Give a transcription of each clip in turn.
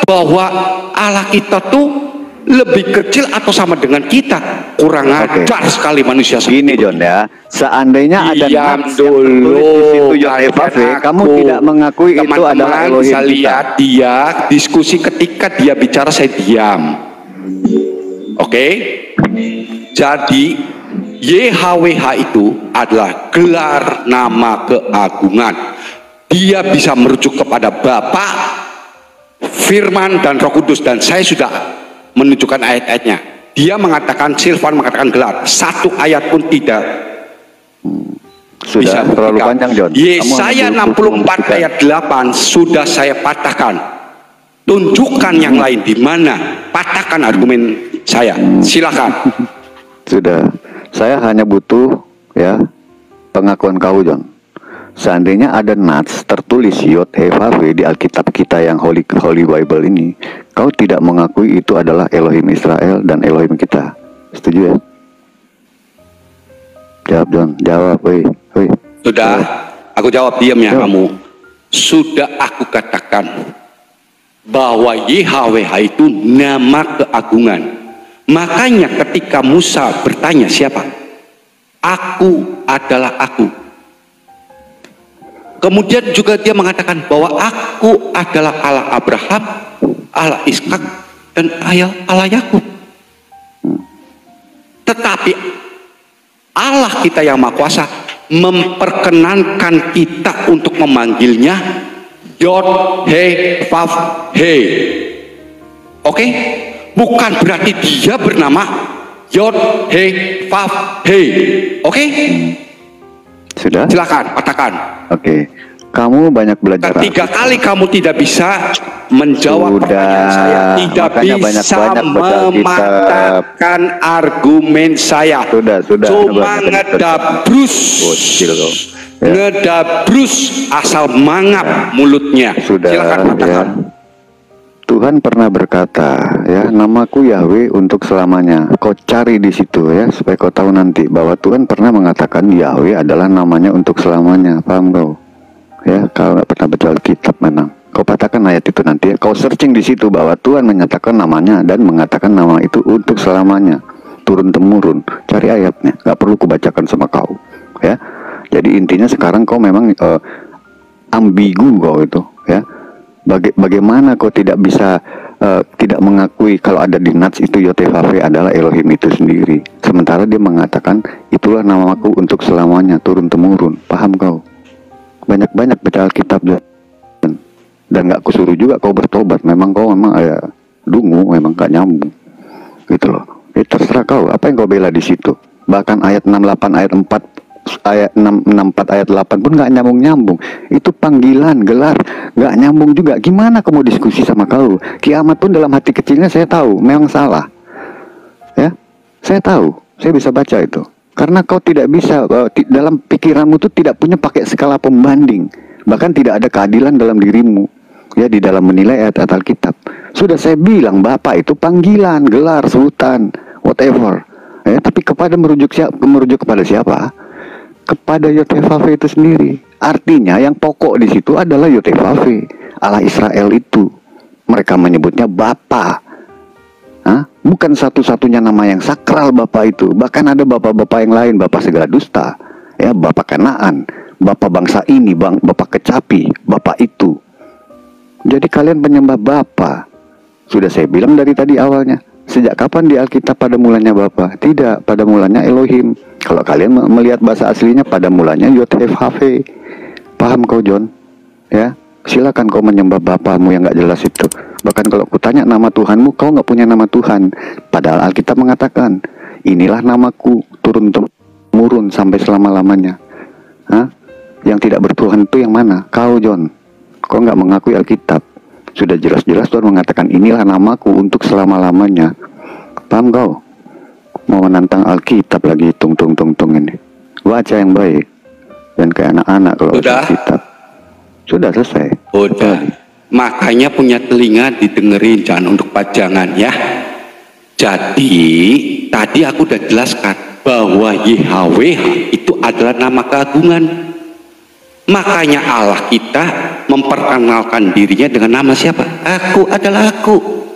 bahwa Allah kita tuh lebih kecil atau sama dengan kita. Kurang ajar sekali manusia segini, John ya. Seandainya ada diam dulu di situ kamu tidak mengakui itu adalah Elohim bisa lihat dia diskusi ketika dia bicara saya diam. Oke? Jadi YHWH itu adalah gelar nama keagungan. Dia bisa merujuk kepada Bapa, Firman dan Roh Kudus, dan saya sudah menunjukkan ayat-ayatnya. Dia mengatakan, Silvan mengatakan gelar. Satu ayat pun tidak sudah bisa terlalu panjang, John. Yesaya 64 ayat 8 sudah saya patahkan. Tunjukkan yang lain di mana. Patahkan argumen saya. Silakan. Sudah. Saya hanya butuh ya pengakuan kau, John. Seandainya ada nats tertulis Yod He Vav He di Alkitab kita yang Holy Bible ini, kau tidak mengakui itu adalah Elohim Israel dan Elohim kita. Setuju ya? Jawab, John. Jawab, woi. Sudah, aku jawab diam ya kamu. Sudah aku katakan bahwa YHWH itu nama keagungan. Makanya ketika Musa bertanya siapa? Aku adalah aku. Kemudian juga dia mengatakan bahwa aku adalah Allah Abraham, Allah Ishak, dan Allah Yakub. Tetapi Allah kita yang Maha Kuasa memperkenankan kita untuk memanggilnya Yod He Vav He. Oke? Bukan berarti dia bernama Yod He Vav He. Oke? Sudah? Silakan, katakan. Oke. Kamu banyak belajar. Ketiga kali kamu tidak bisa menjawab pertanyaan saya, tidak bisa mematahkan argumen saya. Sudah. Cuma ngedabrus, ngedabrus asal mangap mulutnya. Sudah. Silakan katakan. Ya. Tuhan pernah berkata, ya, namaku Yahweh untuk selamanya. Kau cari di situ ya, supaya kau tahu nanti bahwa Tuhan pernah mengatakan Yahweh adalah namanya untuk selamanya. Paham kau? Ya, kalau nggak pernah baca Alkitab memang. Kau patahkan ayat itu nanti ya. Kau searching di situ bahwa Tuhan menyatakan namanya dan mengatakan nama itu untuk selamanya. Turun temurun. Cari ayatnya. Nggak perlu kubacakan sama kau. Ya. Jadi intinya sekarang kau memang ambigu kau itu. Ya. Bagaimana kau tidak bisa tidak mengakui kalau ada di Nats itu Yod He Vav He adalah Elohim itu sendiri. Sementara dia mengatakan itulah namaku untuk selamanya, turun temurun. Paham kau? Banyak-banyak baca Alkitab dan nggak kusuruh juga kau bertobat. Memang kau dungu, memang gak nyambung gitu loh. Terserah kau apa yang kau bela di situ. Bahkan ayat 68 ayat 4 ayat 664 ayat 8 pun nggak nyambung. Itu panggilan, gelar, nggak nyambung juga. Gimana kamu diskusi sama kau? Kiamat pun dalam hati kecilnya saya tahu memang salah. Ya, saya tahu, saya bisa baca itu. Karena kau tidak bisa dalam pikiranmu itu tidak punya pakai skala pembanding. Bahkan tidak ada keadilan dalam dirimu. Ya, di dalam menilai ayat-ayat Alkitab. Sudah saya bilang Bapak itu panggilan, gelar, sebutan, whatever. Ya, tapi merujuk kepada siapa? Kepada Yod He Vav He itu sendiri. Artinya yang pokok di situ adalah Yod He Vav He, Allah Israel itu. Mereka menyebutnya Bapa. Bukan satu-satunya nama yang sakral Bapa itu. Bahkan ada bapak-bapak yang lain, Bapak segala dusta, ya, Bapak Kanaan, Bapak bangsa ini, Bapak kecapi, Bapak itu. Jadi kalian penyembah Bapa. Sudah saya bilang dari tadi awalnya. Sejak kapan di Alkitab pada mulanya Bapa? Tidak, pada mulanya Elohim. Kalau kalian melihat bahasa aslinya pada mulanya Yod He Vav He. Paham kau, John? Ya, silakan kau menyembah bapamu yang nggak jelas itu. Bahkan kalau kutanya nama Tuhanmu, kau nggak punya nama Tuhan. Padahal Alkitab mengatakan, inilah namaku, turun temurun sampai selama-lamanya. Yang tidak bertuhan itu yang mana? Kau, John. Kau nggak mengakui Alkitab. Sudah jelas-jelas Tuhan mengatakan, inilah namaku untuk selama-lamanya. Paham kau? Mau menantang Alkitab lagi, tung ini. Baca yang baik. Dan kayak anak-anak kalau baca Alkitab. Sudah selesai. Udah. Makanya punya telinga didengerin, jangan untuk pajangan ya. Jadi tadi aku udah jelaskan bahwa YHWH itu adalah nama keagungan. Makanya Allah kita memperkenalkan dirinya dengan nama siapa? Aku adalah aku.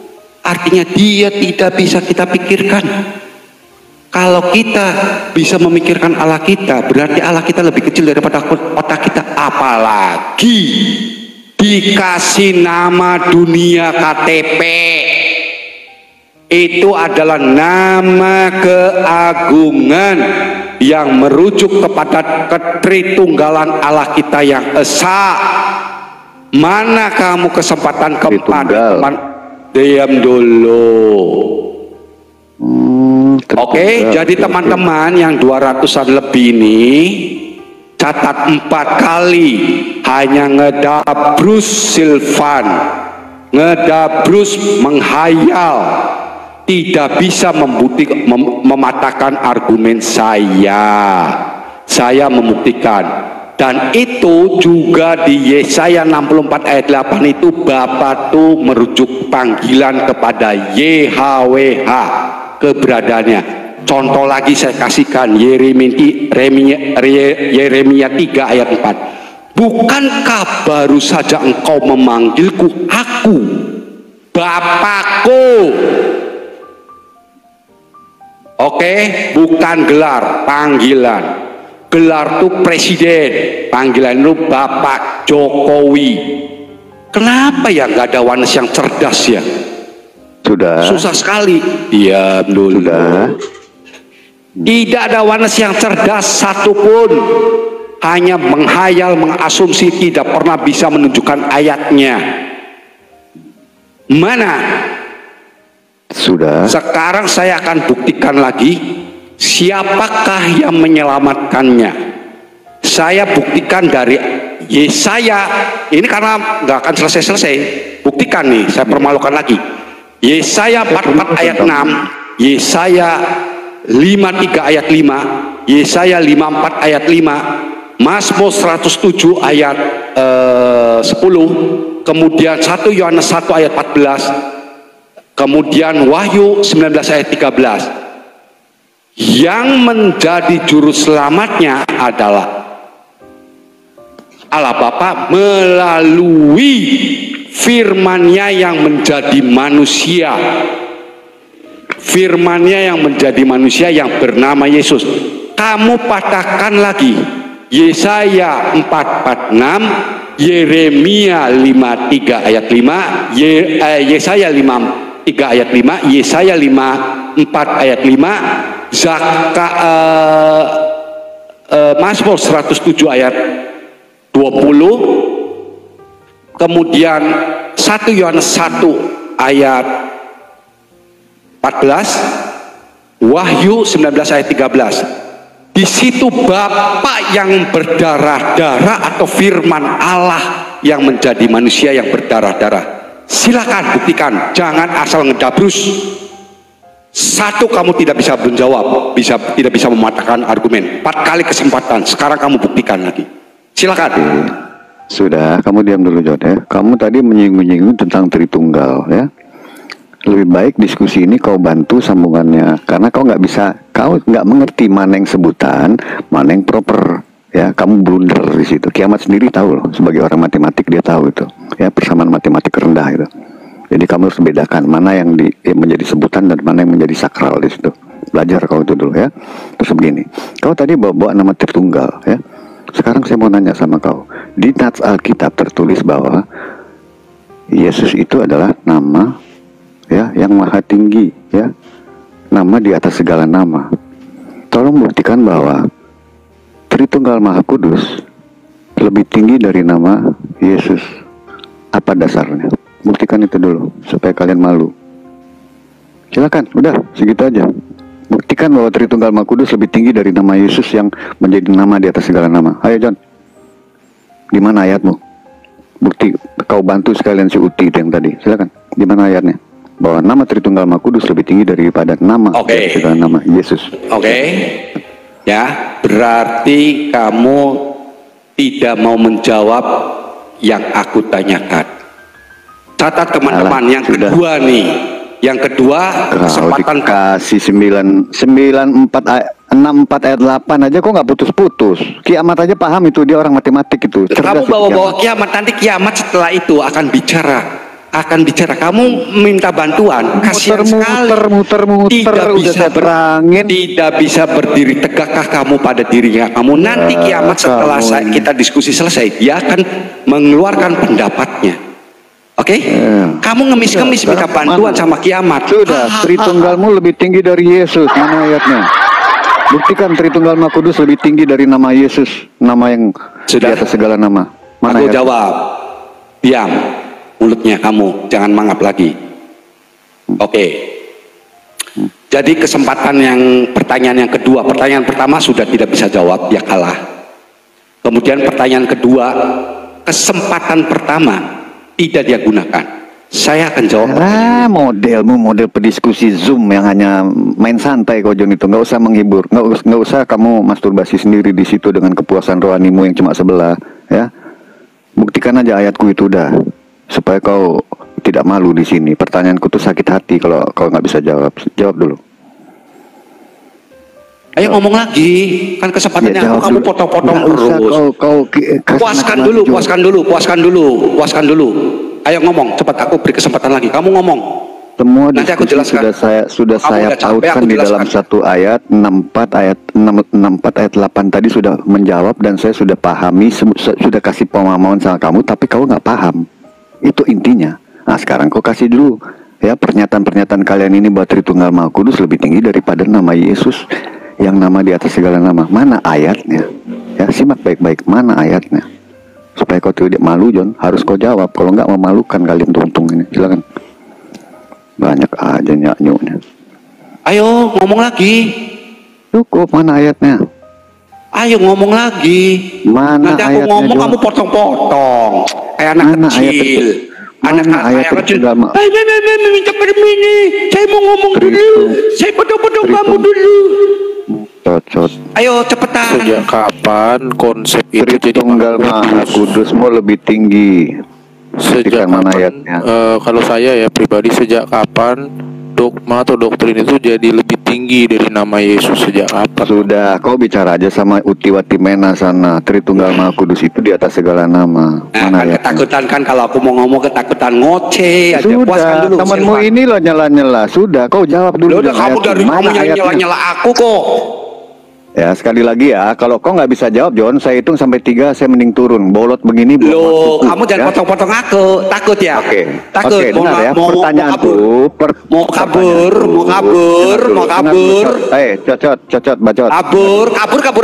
Artinya dia tidak bisa kita pikirkan. Kalau kita bisa memikirkan Allah kita, berarti Allah kita lebih kecil daripada otak kita. Apalagi dikasih nama dunia KTP. Itu adalah nama keagungan yang merujuk kepada ketritunggalan Allah kita yang esa. Mana kamu kesempatan keempat? Diam dulu. Oke, jadi teman-teman yang 200-an lebih ini catat 4 kali hanya ngedabrus Silvan, ngedabrus menghayal, tidak bisa mematahkan argumen saya membuktikan. Dan itu juga di Yesaya 64 ayat 8 itu Bapak tuh merujuk panggilan kepada YHWH keberadaannya. Contoh lagi saya kasihkan Yeremia 3 ayat 4. Bukankah baru saja engkau memanggilku aku Bapakku? Oke, bukan gelar, panggilan. Gelar itu presiden, panggilan itu Bapak Jokowi. Kenapa ya nggak ada Wanes yang cerdas ya? Sudah. Susah sekali. Diam dulu. Sudah. Tidak ada Wanes yang cerdas satupun. Hanya menghayal, mengasumsi, tidak pernah bisa menunjukkan ayatnya. Mana? Sudah. Sekarang saya akan buktikan lagi siapakah yang menyelamatkannya. Saya buktikan dari Yesaya. Ini karena nggak akan selesai-selesai. Buktikan nih, saya permalukan lagi. Yesaya 44 ayat 6, Yesaya 53 ayat 5, Yesaya 54 ayat 5, Mazmur 107 ayat 10, kemudian 1 Yohanes 1 ayat 14, kemudian Wahyu 19 ayat 13. Yang menjadi juru selamatnya adalah Allah Bapa melalui firman-Nya yang menjadi manusia. Firman-Nya yang menjadi manusia yang bernama Yesus. Kamu patahkan lagi Yesaya 446, Yeremia 53 ayat 5, Yesaya 53 ayat 5, Yesaya 54 ayat 5, Mazmur 107 ayat 20, kemudian 1 Yohanes 1 ayat 14, Wahyu 19 ayat 13. Di situ Bapa yang berdarah-darah atau firman Allah yang menjadi manusia yang berdarah-darah. Silakan buktikan, jangan asal ngedabrus. Satu, kamu tidak bisa menjawab, tidak bisa mematahkan argumen. 4 kali kesempatan, sekarang kamu buktikan lagi. Silakan. Sudah, kamu diam dulu Jod ya. Kamu tadi menyinggung tentang Tritunggal ya. Lebih baik diskusi ini kau bantu sambungannya, karena kau nggak mengerti mana yang sebutan, mana yang proper ya. Kamu blunder di situ. Kiamat sendiri tahu loh, sebagai orang matematik dia tahu itu ya, persamaan matematik rendah itu. Jadi kamu harus bedakan mana yang menjadi sebutan dan mana yang menjadi sakral di situ. Belajar kau itu dulu ya. Terus begini, kau tadi bawa nama Tritunggal ya. Sekarang saya mau nanya sama kau. Di Nats Alkitab tertulis bahwa Yesus itu adalah nama ya yang maha tinggi ya. Nama di atas segala nama. Tolong buktikan bahwa Tritunggal Maha Kudus lebih tinggi dari nama Yesus. Apa dasarnya? Buktikan itu dulu supaya kalian malu. Silakan, udah segitu aja. Buktikan bahwa Tritunggal Maha Kudus lebih tinggi dari nama Yesus yang menjadi nama di atas segala nama. Ayo John, di mana ayatmu? Bukti, kau bantu sekalian si Uti itu yang tadi. Silakan, di mana ayatnya? Bahwa nama Tritunggal Maha Kudus lebih tinggi daripada nama segala nama Yesus. Oke. Ya, berarti kamu tidak mau menjawab yang aku tanyakan. Catat teman-teman, yang kedua nih. Yang kedua, kesempatan kasih 94 64 ayat 8 aja kok nggak putus-putus. Kiamat aja paham itu, dia orang matematik itu. Kamu bawa-bawa kiamat, nanti kiamat setelah itu akan bicara. Kamu minta bantuan, kasihan sekali. Muter, tidak bisa berdiri tegakkah kamu pada dirinya kamu. Nanti kiamat setelah kita diskusi selesai, dia akan mengeluarkan pendapatnya. Oke? Kamu ngemis-ngemis minta bantuan sama kiamat. Sudah, Tritunggalmu lebih tinggi dari Yesus. Mana ayatnya? Buktikan Tritunggal Maha Kudus lebih tinggi dari nama Yesus, nama yang di atas segala nama. Mana aku ayatnya? Jawab. Diam mulutnya kamu, jangan mangap lagi. Oke. Jadi pertanyaan yang kedua. Pertanyaan pertama sudah tidak bisa jawab, dia kalah. Kemudian pertanyaan kedua, kesempatan pertama tidak dia gunakan. Saya akan jawab. Modelmu model pediskusi Zoom yang hanya main santai kau John itu, nggak usah menghibur, nggak usah kamu masturbasi sendiri di situ dengan kepuasan rohanimu yang cuma sebelah, ya. Buktikan aja ayatku itu udah, supaya kau tidak malu di sini. Pertanyaanku tuh sakit hati kalau kau nggak bisa jawab. Jawab dulu. Ayo ngomong lagi, kan kesempatannya Ya, kamu potong-potong terus. Puaskan dulu. Ayo ngomong, cepat, aku beri kesempatan lagi. Kamu ngomong. Semua nanti aku jelaskan. Sudah saya pautkan di dalam satu ayat 64 ayat 8 tadi sudah menjawab dan saya sudah pahami, sudah kasih pemahaman sama kamu, tapi kau nggak paham. Itu intinya. Nah sekarang kau kasih dulu ya pernyataan kalian ini buat Tritunggal Maha Kudus lebih tinggi daripada nama Yesus yang nama di atas segala nama. Mana ayatnya? Ya simak baik-baik, mana ayatnya? Supaya kau tidak malu John, harus kau jawab. Kalau nggak memalukan kalian tuntung ini. Silakan. Banyak aja nyaknyunya. Ayo ngomong lagi. Cukup, mana ayatnya? Ayo ngomong lagi. Mana nanti aku ngomong John? Kamu potong-potong kayak anak mana kecil. Anak kecil. Minta permini. Saya mau ngomong dulu. Saya potong-potong kamu dulu. Cocot. Ayo cepetan. Sejak kapan konsep itu jadi Tritunggal Maha Kudusmu lebih tinggi? Sejak mana kapan, ayatnya? kalau saya ya pribadi, sejak kapan dogma atau doktrin itu jadi lebih tinggi dari nama Yesus? Sejak kapan? Sudah, kau bicara aja sama Utiwati Mena sana. Tritunggal Maha Kudus itu di atas segala nama. Mana ayatnya? Ketakutan kan kalau aku mau ngomong, ketakutan ngoceh aja. Sudah, temanmu ini loh nyela-nyela. Sudah, kau jawab dulu. Udah kamu dari kamu nyela-nyela aku kok. Ya sekali lagi ya, kalau kau nggak bisa jawab John, saya hitung sampai 3, saya mending turun. Bolot begini. Loh, kamu jangan potong-potong aku, takut ya? Oke. Takut. Dengar ya, pertanyaanku. Mau kabur. Cocot, bacot. Kabur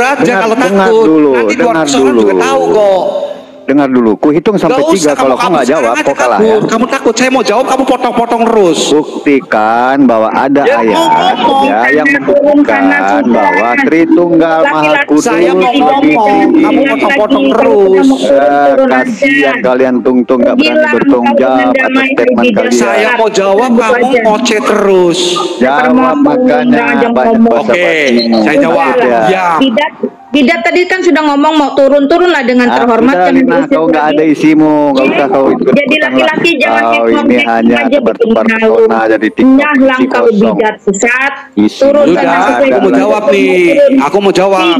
aja kalau takut. Nanti luar persoalan juga tahu kok. Dengar dulu, ku hitung sampai 3. Kalau kau nggak jawab, kau kalah ya. Kamu takut, saya mau jawab, kamu potong-potong terus. Buktikan bahwa ada ayat ya yang membuktikan bahwa Tritunggal Maha Kudus saya mau ngomong, kamu potong-potong terus. Kasihan kalian tungtung nggak berani bertanggung jawab atas statement kalian. Saya mau jawab, kamu ngoceh terus. Jawab makanya banyak bahasa basi. Oke, saya jawab ya. Bidat tadi kan sudah ngomong mau turun lah dengan terhormat. Kau nggak ada isimu, nggak usah kau ikut. Jadi laki-laki jangan ini hanya tebar-tebar pesona jadi TikTok kau bidat sesat. Turun sana. Aku mau jawab nih. Aku mau jawab.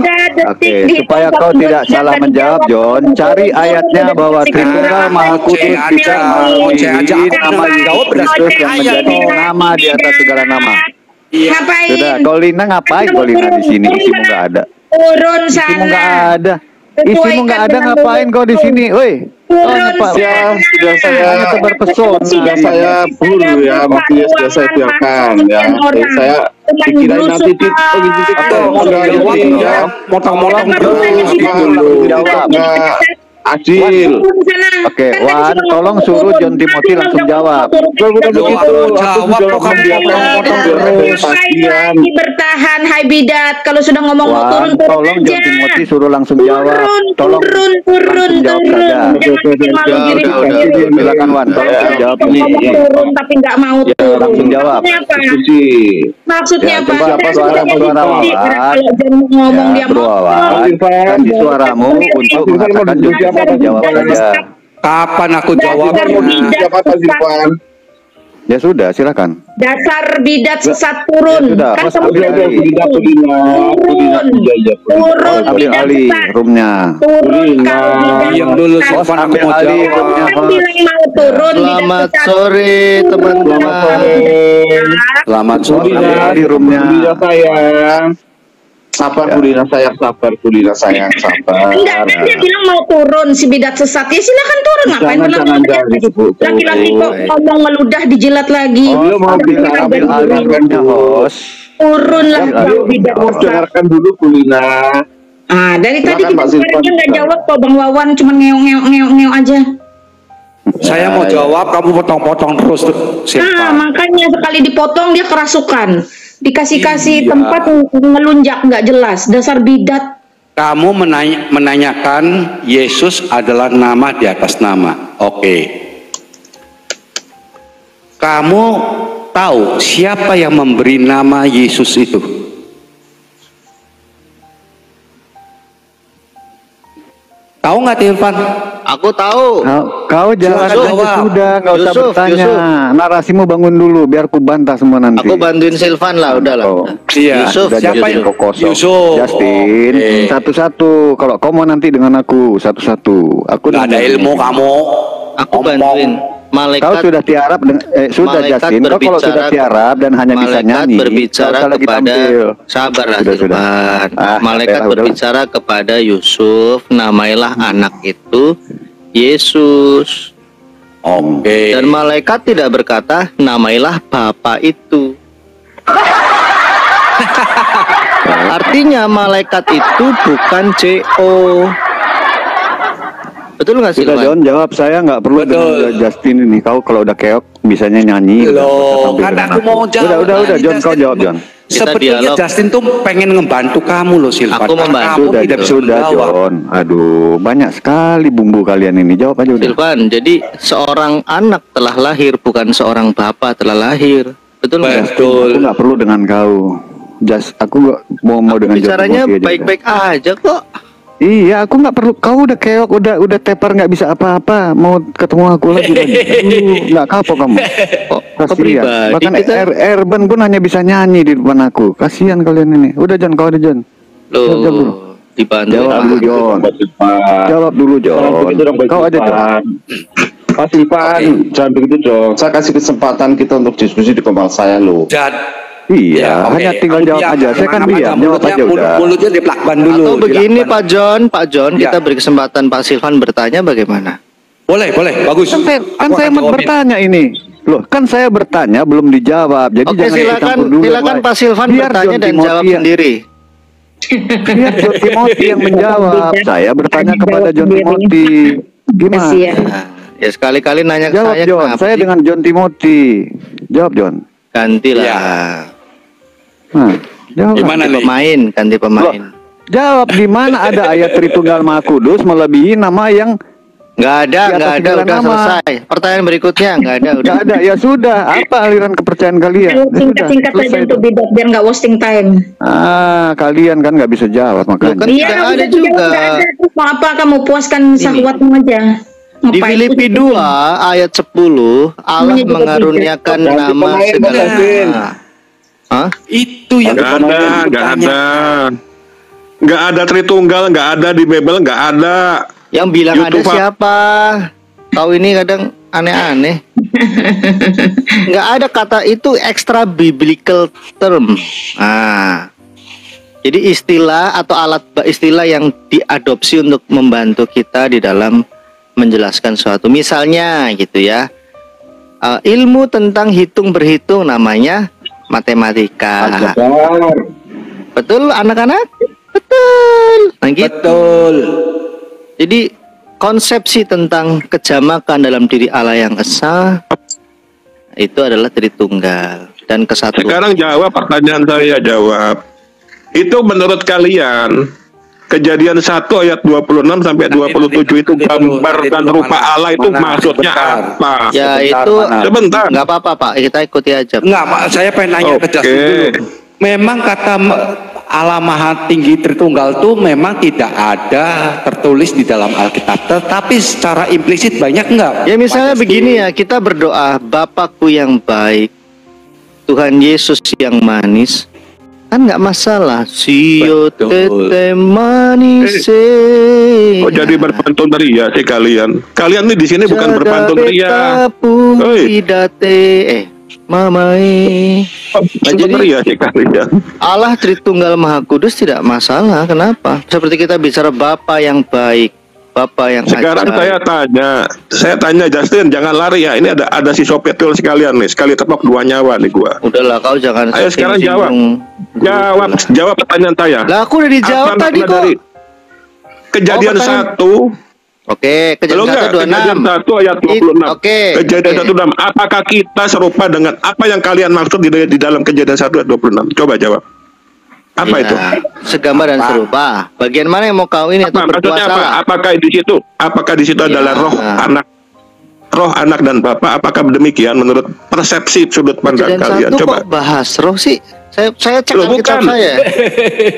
Oke, supaya kau tidak salah menjawab John, cari ayatnya bahwa Tritunggal Maha Kudus kita mengikuti nama Yesus yang menjadi nama di atas segala nama. Ngapain? Sudah, kau Lina ngapain? Kau Lina di sini isimu nggak ada. Turun sana. Isimu nggak ada. Isimu nggak ada, ngapain kau di sini? Woi. Sudah saya tebar pesona. Sudah saya buru ya, makanya sudah saya biarkan ya. Saya dikirain nanti potong-potong adil. Oke, Wan, tolong suruh John Timothy langsung jawab. Jawab kok kamu potong-potong terus. Bertahan, hai bidat. Kalau sudah ngomong mau turun, tolong John Timothy suruh langsung jawab. Tolong turun saja. Silakan Wan, tolong jawab ini. Turun tapi nggak mau turun. Langsung jawab. Maksudnya apa? Suara Wan. Kalau John ngomong dia mau. Kasih suaramu untuk mengatakan jawab saja. Kapan aku jawab? Ya sudah, silakan. Dasar bidat sesat turun. Ya sudah, Kan Mas, kamu ambil bilang alih. gitu. Turun Ambil bidat alih sesat. roomnya. Turun kau bidat Diam dulu, sesat. Silvan, aku mau Ambil alih jawab. roomnya, Kan Bos. bilang mau turun bidat Selamat sesat. sore teman-teman. Selamat sore. Ambil alih roomnya. Budina sayang. Sabar Budina sayang, sabar Budina sayang, sabar. Enggak, kan dia bilang mau turun si bidat sesat. Ya silakan turun, ngapain Jangan, bilang jangan disebut. laki-laki kok ngomong ngeludah dijilat lagi. Oh, dia mau bicara, Ambil alih roomnya, host. Turunlah Ambil kau alih bidat roomnya. sesat. Dengarkan dulu Budina. Ah, dari tadi Silakan, kita Pak Silvan. dia nggak jawab kok Bang Wawan, cuma ngeong aja. Saya mau jawab, kamu potong-potong terus tuh. Nah, Silvan. makanya sekali dipotong dia kerasukan. Dikasih-kasih Iya. tempat ngelunjak nggak jelas. Dasar bidat. Kamu menanyakan Yesus adalah nama di atas nama. Oke. Kamu tahu siapa yang memberi nama Yesus itu? Tahu nggak, Silvan? Aku tahu. Kau jalan Silakan aja jawab. sudah, nggak usah Yusuf, bertanya. Yusuf. Narasimu bangun dulu, biar ku bantah semua nanti. Aku bantuin Silvan lah, udah lah. Oh. Iya. Yusuf, Udah Siapa Justin yang- kau kosong. Yusuf. Justin, Oke. satu-satu. Kalau kau mau nanti dengan aku, satu-satu. Aku Nggak ada dengan- ilmu kamu. Aku Ngomong. bantuin. Kau Malaikat sudah tiarap, sudah Malaikat Justin. Kau kalau berbicara- sudah tiarap dan hanya bisa malaikat nyanyi, berbicara nggak usah lagi kepada tampil. sabarlah Sudah. Silvan. Udahlah. Malaikat berbicara kepada Yusuf, namailah anak itu Yesus. Oke. Dan malaikat tidak berkata, namailah Bapa itu. Artinya malaikat itu bukan CO. Betul nggak sih, Sudah John, jawab. Saya nggak perlu Betul. dengan Justin ini. Kau kalau udah keok, bisanya nyanyi. Loh, kan aku mau jawab. Udah, Tadi John, kau Justin- jawab, John. Kita Sebetulnya dialog. Justin tuh pengen ngebantu kamu loh, Silvan. Aku membantu. Kamu Sudah, tidak bisa sudah menjawab. John. Aduh, banyak sekali bumbu kalian ini. Jawab aja udah. Silvan, jadi seorang anak telah lahir, bukan seorang bapak telah lahir. Betul nggak? Betul. Aku nggak perlu dengan kau. Aku nggak mau dengan Bicaranya John Timothy aja baik-baik aja kok. udah. Iya, aku nggak perlu. Kau udah keok, udah tepar nggak bisa apa-apa. Mau ketemu aku lagi. Nggak kapok kamu. Kok Kasihan. pribadi Bahkan kita Erben pun hanya bisa nyanyi di depan aku. Kasihan kalian ini. Udah John, kau ada John. Jawab dulu. loh dibantu. Jawab dulu John. Jawab dulu John. Kau ada John. Pak Silvan, jangan begitu dong. Saya kasih kesempatan kita untuk diskusi di kepala saya loh. Iya, oke. hanya tinggal Kamu jawab diam, aja. Saya kan kemana-mana. diam. Jawab aja udah. Mulutnya diplakban dulu. Atau begini dilakban. Pak John, Ya. kita beri kesempatan Pak Silvan bertanya bagaimana? Boleh, bagus. Kan saya Aku akan jawabin. bertanya ini. Loh, kan saya bertanya belum dijawab. Jadi Oke, jangan silakan dicampur dulu. silakan Wai. Pak Silvan Biar bertanya John dan Timothy jawab yang- sendiri. Biar John Timothy yang menjawab. Saya bertanya kepada John Timothy. Gimana? Kasihan. Nah, ya sekali-kali nanya ke Jawab saya John. kenapa Saya sih? dengan John Timothy. Jawab John. Gantilah. Ya. Nah, jawab. Gimana Ganti nih? pemain, ganti pemain. Jawab di mana ada ayat Tritunggal Maha Kudus melebihi nama yang Nggak ada, Di atas nggak ada, segala udah nama. selesai. Pertanyaan berikutnya nggak ada, udah. nggak ada. Ya sudah. Apa aliran kepercayaan kalian? Ayo Ya sudah, singkat-singkat saja selesai untuk itu. bidat biar nggak wasting time. Kalian kan nggak bisa jawab makanya. Bukan. Iya, Tidak udah ada dijawab, juga. nggak ada. Terus mau apa kamu puaskan syahwatmu aja? Di Ngapain Filipi itu? 2 ayat 10 Allah Namanya juga mengaruniakan tidak. nama Ganti segala pemain, Kevin. nama. Hah? Itu yang Nggak ada, nggak ada. Nggak ada Tritunggal, nggak ada di Bible, nggak ada. Yang bilang ada YouTube, Pak. siapa? Kau ini kadang aneh-aneh. Nggak ada kata itu extra biblical term. Nah, jadi istilah atau istilah yang diadopsi untuk membantu kita di dalam menjelaskan suatu. Misalnya gitu ya, ilmu tentang hitung berhitung namanya matematika. Betul anak-anak? Betul. Nah, gitu. betul. Jadi konsepsi tentang kejamakan dalam diri Allah yang esa itu adalah Tritunggal dan kesatuan. Sekarang jawab pertanyaan saya, jawab. Itu menurut kalian Kejadian 1 ayat 26 sampai 27 itu gambar dan rupa Allah itu maksudnya apa? Ya Sebentar, itu Mana? Sebentar. nggak apa-apa Pak, kita ikuti aja. Enggak, Pak, saya pengen nanya ke Oke. Justin dulu. Memang kata Allah Maha Tinggi Tritunggal itu memang tidak ada tertulis di dalam Alkitab, tetapi secara implisit banyak enggak? Ya misalnya begini ya, kita berdoa, Bapakku yang baik, Tuhan Yesus yang manis, kan nggak masalah. Sio tete manis. Oh jadi berpantun ria sih kalian. Kalian nih di sini bukan berpantun ria. Mamai. Jadi ria sih kalian. Allah Tritunggal Maha Kudus tidak masalah. Kenapa? Seperti kita bicara Bapa yang baik, Bapa yang sekarang ajaib. saya tanya Justin, jangan lari ya. Ini ada si sopetul sekalian nih, sekali tepok 2 nyawa nih gua. Udahlah kau jangan. Ayo sekarang jawab pertanyaan saya. Lah aku udah dijawab tadi kok. Dari kejadian 1. Oke, kejadian 1:26. Kejadian 1 ayat 26. Oke. Kejadian 1:26. Apakah kita serupa dengan apa yang kalian maksud di dalam kejadian 1 ayat 26? Coba jawab. Apa ya, itu? Segambar dan serupa. Bagian mana yang mau kau ini atau maksudnya apa? Apakah di situ adalah roh anak dan Bapa? Apakah demikian menurut persepsi sudut pandang kalian? Coba. Kok bahas roh sih? Saya cek kitab saya.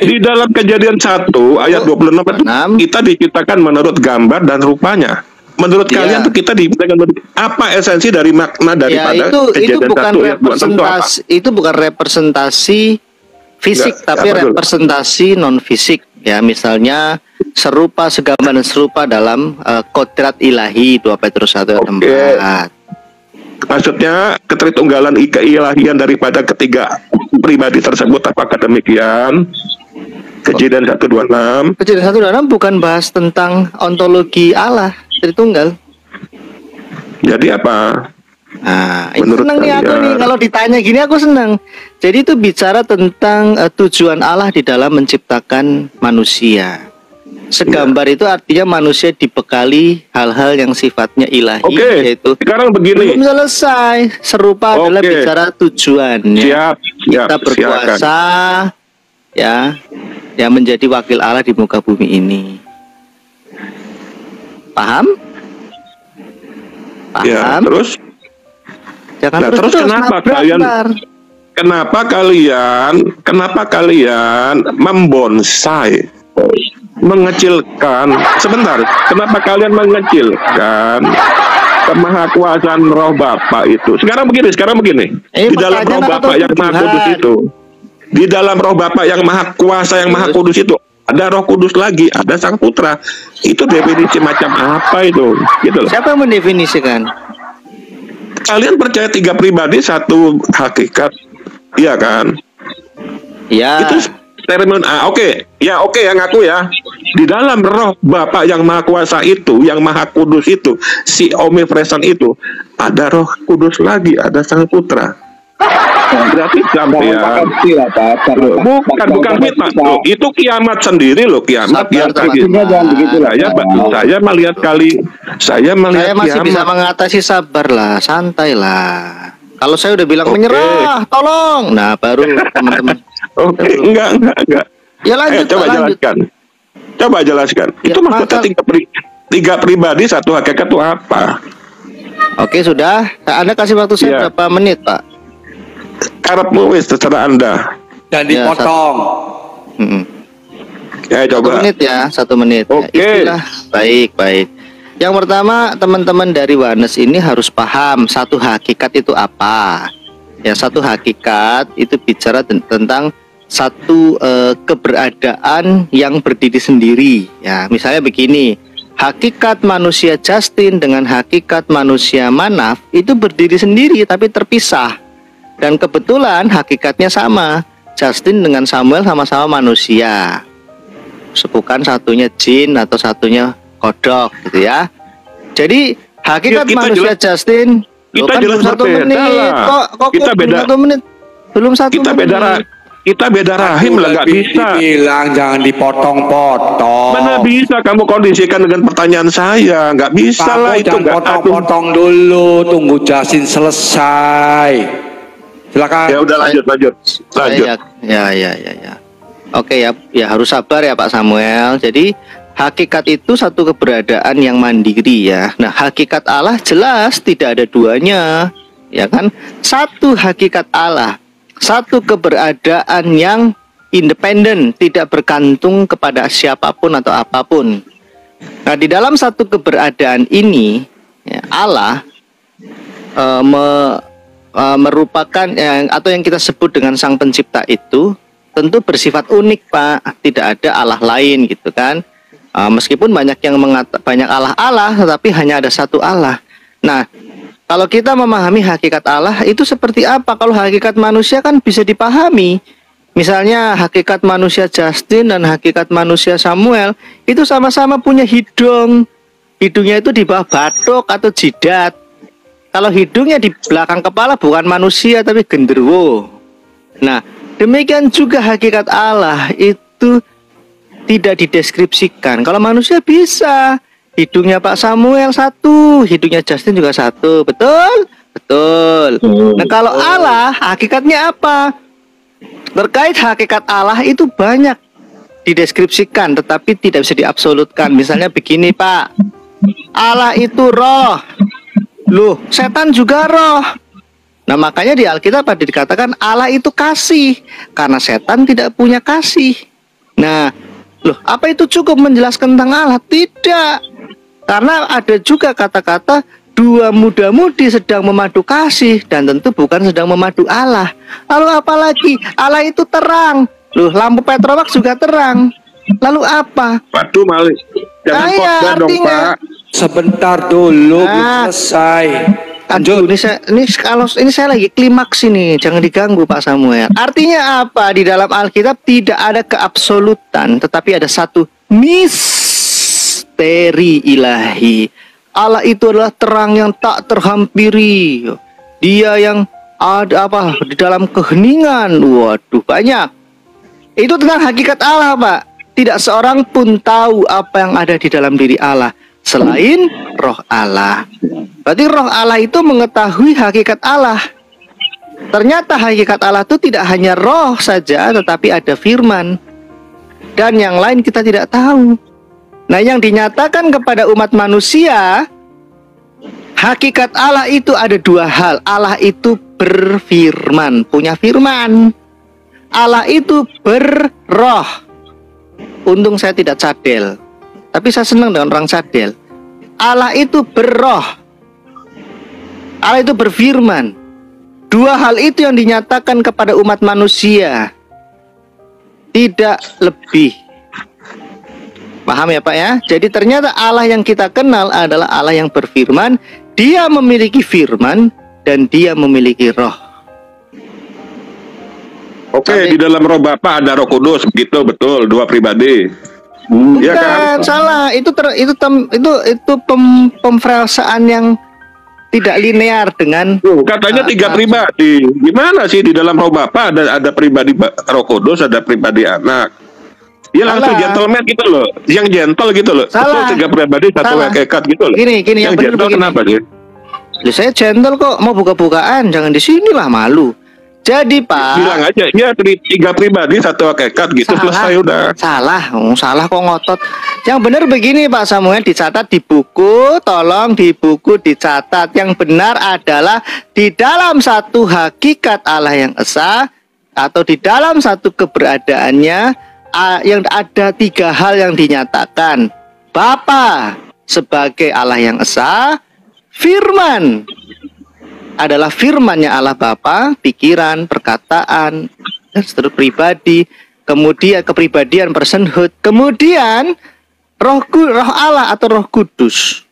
Di dalam kejadian 1 ayat 26 itu kita diciptakan menurut gambar dan rupanya. Menurut kalian tuh kita diciptakan apa esensi dari makna daripada itu bukan representasi, itu bukan representasi fisik, tapi representasi non fisik. Ya, misalnya serupa, segambar dan serupa dalam kodrat ilahi 2 Petrus 1 ayat 4. Maksudnya ketritunggalan keilahian daripada ketiga pribadi tersebut, apakah demikian? Kejadian 1:26. Kejadian 1:26 bukan bahas tentang ontologi Allah Tritunggal. Jadi apa? Nah, ini senang nih aku nih kalau ditanya gini, aku senang. Jadi itu bicara tentang tujuan Allah di dalam menciptakan manusia. Segambar itu artinya manusia dibekali hal-hal yang sifatnya ilahi. Yaitu sekarang begini. Belum selesai. Serupa adalah bicara tujuannya. Kita berkuasa, ya menjadi wakil Allah di muka bumi ini. Paham? Ya, terus? Jangan terus kenapa kalian membonsai, mengecilkan? Sebentar, kenapa kalian mengecilkan kemahakuasaan roh Bapa itu? Sekarang begini. Di dalam roh Bapa yang Maha Kudus itu, di dalam roh Bapa yang Maha Kuasa, yang Maha Kudus itu, ada Roh Kudus lagi, ada Sang Putra. Itu definisi macam apa itu? Gitu loh. Siapa yang mendefinisikan? Kalian percaya 3 pribadi 1 hakikat, iya kan? Ya. Itu termin ya ngaku ya. Di dalam roh Bapa yang Maha Kuasa itu, yang Maha Kudus itu, si omnipresent itu, ada Roh Kudus lagi, ada Sang Putra. Berarti bukan fitnah. Itu kiamat sendiri loh, kiamat yang tadi. Saya melihat saya masih bisa mengatasi, sabar lah, santai lah. Kalau saya udah bilang menyerah, tolong. Nah, baru teman-teman. Enggak. Ya lanjut. Coba jelaskan. Ya, itu maksudnya 3 pribadi 1 hakikat itu apa? Oke, sudah. Anda kasih waktu saya berapa menit, Pak? Karepmu wis terserah Anda. Dan dipotong. Ya, coba. 1 menit ya, 1 menit. Oke. Itulah. Baik. Yang pertama, teman-teman dari Wanes ini harus paham satu hakikat itu apa. Ya, satu hakikat itu bicara tentang satu keberadaan yang berdiri sendiri. Ya, misalnya begini, hakikat manusia Justin dengan hakikat manusia Manaf itu berdiri sendiri tapi terpisah. Dan kebetulan hakikatnya sama. Justin dengan Samuel sama-sama manusia. Bukan satunya jin atau satunya kodok gitu ya. Jadi hakikat manusia Justin kita belum 1 menit. Kok kita beda 1 menit? Belum 1 menit. Kita beda rahim lah, nggak bisa. Dibilang jangan dipotong-potong. Mana bisa kamu kondisikan dengan pertanyaan saya? Nggak bisa lah itu. Jangan potong-potong dulu, tunggu Justin selesai. Silakan. Ya udah lanjut. Ya. Oke ya harus sabar ya Pak Samuel. Jadi hakikat itu satu keberadaan yang mandiri ya. Nah, hakikat Allah jelas tidak ada duanya, ya kan? Satu hakikat Allah, satu keberadaan yang independen, tidak bergantung kepada siapapun atau apapun. Nah, di dalam satu keberadaan ini, ya, Allah merupakan atau yang kita sebut dengan Sang Pencipta itu tentu bersifat unik, Pak. Tidak ada Allah lain gitu kan. Meskipun banyak yang banyak Allah, tetapi hanya ada satu Allah. Nah, kalau kita memahami hakikat Allah itu seperti apa? Kalau hakikat manusia kan bisa dipahami. Misalnya hakikat manusia Justin dan hakikat manusia Samuel itu sama-sama punya hidung. Hidungnya itu di bawah batok atau jidat. Kalau hidungnya di belakang kepala bukan manusia tapi genderuwo. Nah, demikian juga hakikat Allah itu tidak dideskripsikan. Kalau manusia bisa, hidungnya Pak Samuel satu, hidungnya Justin juga satu, betul? Betul. Nah, kalau Allah, hakikatnya apa? Terkait hakikat Allah itu banyak dideskripsikan, tetapi tidak bisa diabsolutkan. Misalnya begini, Pak, Allah itu roh. Loh, setan juga roh. Nah, makanya di Alkitab ada dikatakan Allah itu kasih, karena setan tidak punya kasih. Nah, loh, apa itu cukup menjelaskan tentang Allah? Tidak. Karena ada juga kata-kata dua muda-mudi sedang memadu kasih, dan tentu bukan sedang memadu Allah. Lalu apalagi? Allah itu terang. Loh, lampu Petromax juga terang. Lalu apa? Waduh, Malik. Jangan khotbah dong, Pak. Sebentar dulu, belum selesai. Aduh, ini saya lagi klimaks ini, jangan diganggu Pak Samuel. Artinya apa? Di dalam Alkitab tidak ada keabsolutan, tetapi ada satu misteri ilahi. Allah itu adalah terang yang tak terhampiri. Dia yang ada apa di dalam keheningan. Waduh, banyak. Itu tentang hakikat Allah, Pak. Tidak seorang pun tahu apa yang ada di dalam diri Allah selain roh Allah. Berarti roh Allah itu mengetahui hakikat Allah. Ternyata hakikat Allah itu tidak hanya roh saja, tetapi ada firman. Dan yang lain kita tidak tahu. Nah, yang dinyatakan kepada umat manusia, hakikat Allah itu ada dua hal. Allah itu berfirman, punya firman. Allah itu berroh. Untung saya tidak cadel, tapi saya senang dengan orang cadel. Allah itu berroh. Allah itu berfirman. Dua hal itu yang dinyatakan kepada umat manusia, tidak lebih. Paham ya Pak ya? Jadi ternyata Allah yang kita kenal adalah Allah yang berfirman. Dia memiliki firman dan dia memiliki roh. Oke, di dalam roh Bapa ada Roh Kudus, begitu, betul, dua pribadi. Bukan, ya kan? salah. Itu pemfrasaan yang tidak linear dengan katanya tiga pribadi. Gimana sih di dalam roh Bapa ada pribadi Roh Kudus, ada pribadi Anak. Ya langsung gentleman gitu loh, yang gentle gitu loh. Salah. Betul, tiga pribadi satu hakikat gitu loh. Gini yang benar begini. Kenapa sih? Saya gentle kok, mau buka-bukaan, jangan di sinilah, malu. Jadi Pak, bilang aja, ya tiga pribadi satu hakikat gitu, selesai udah. Salah kok ngotot. Yang benar begini Pak Samuel, dicatat di buku, tolong di buku dicatat. Yang benar adalah di dalam satu hakikat Allah yang esa, atau di dalam satu keberadaannya, yang ada tiga hal yang dinyatakan. Bapa sebagai Allah yang esa, firman adalah firmannya Allah Bapa, pikiran, perkataan, seluruh pribadi, kemudian kepribadian, personhood, kemudian roh Allah atau Roh Kudus.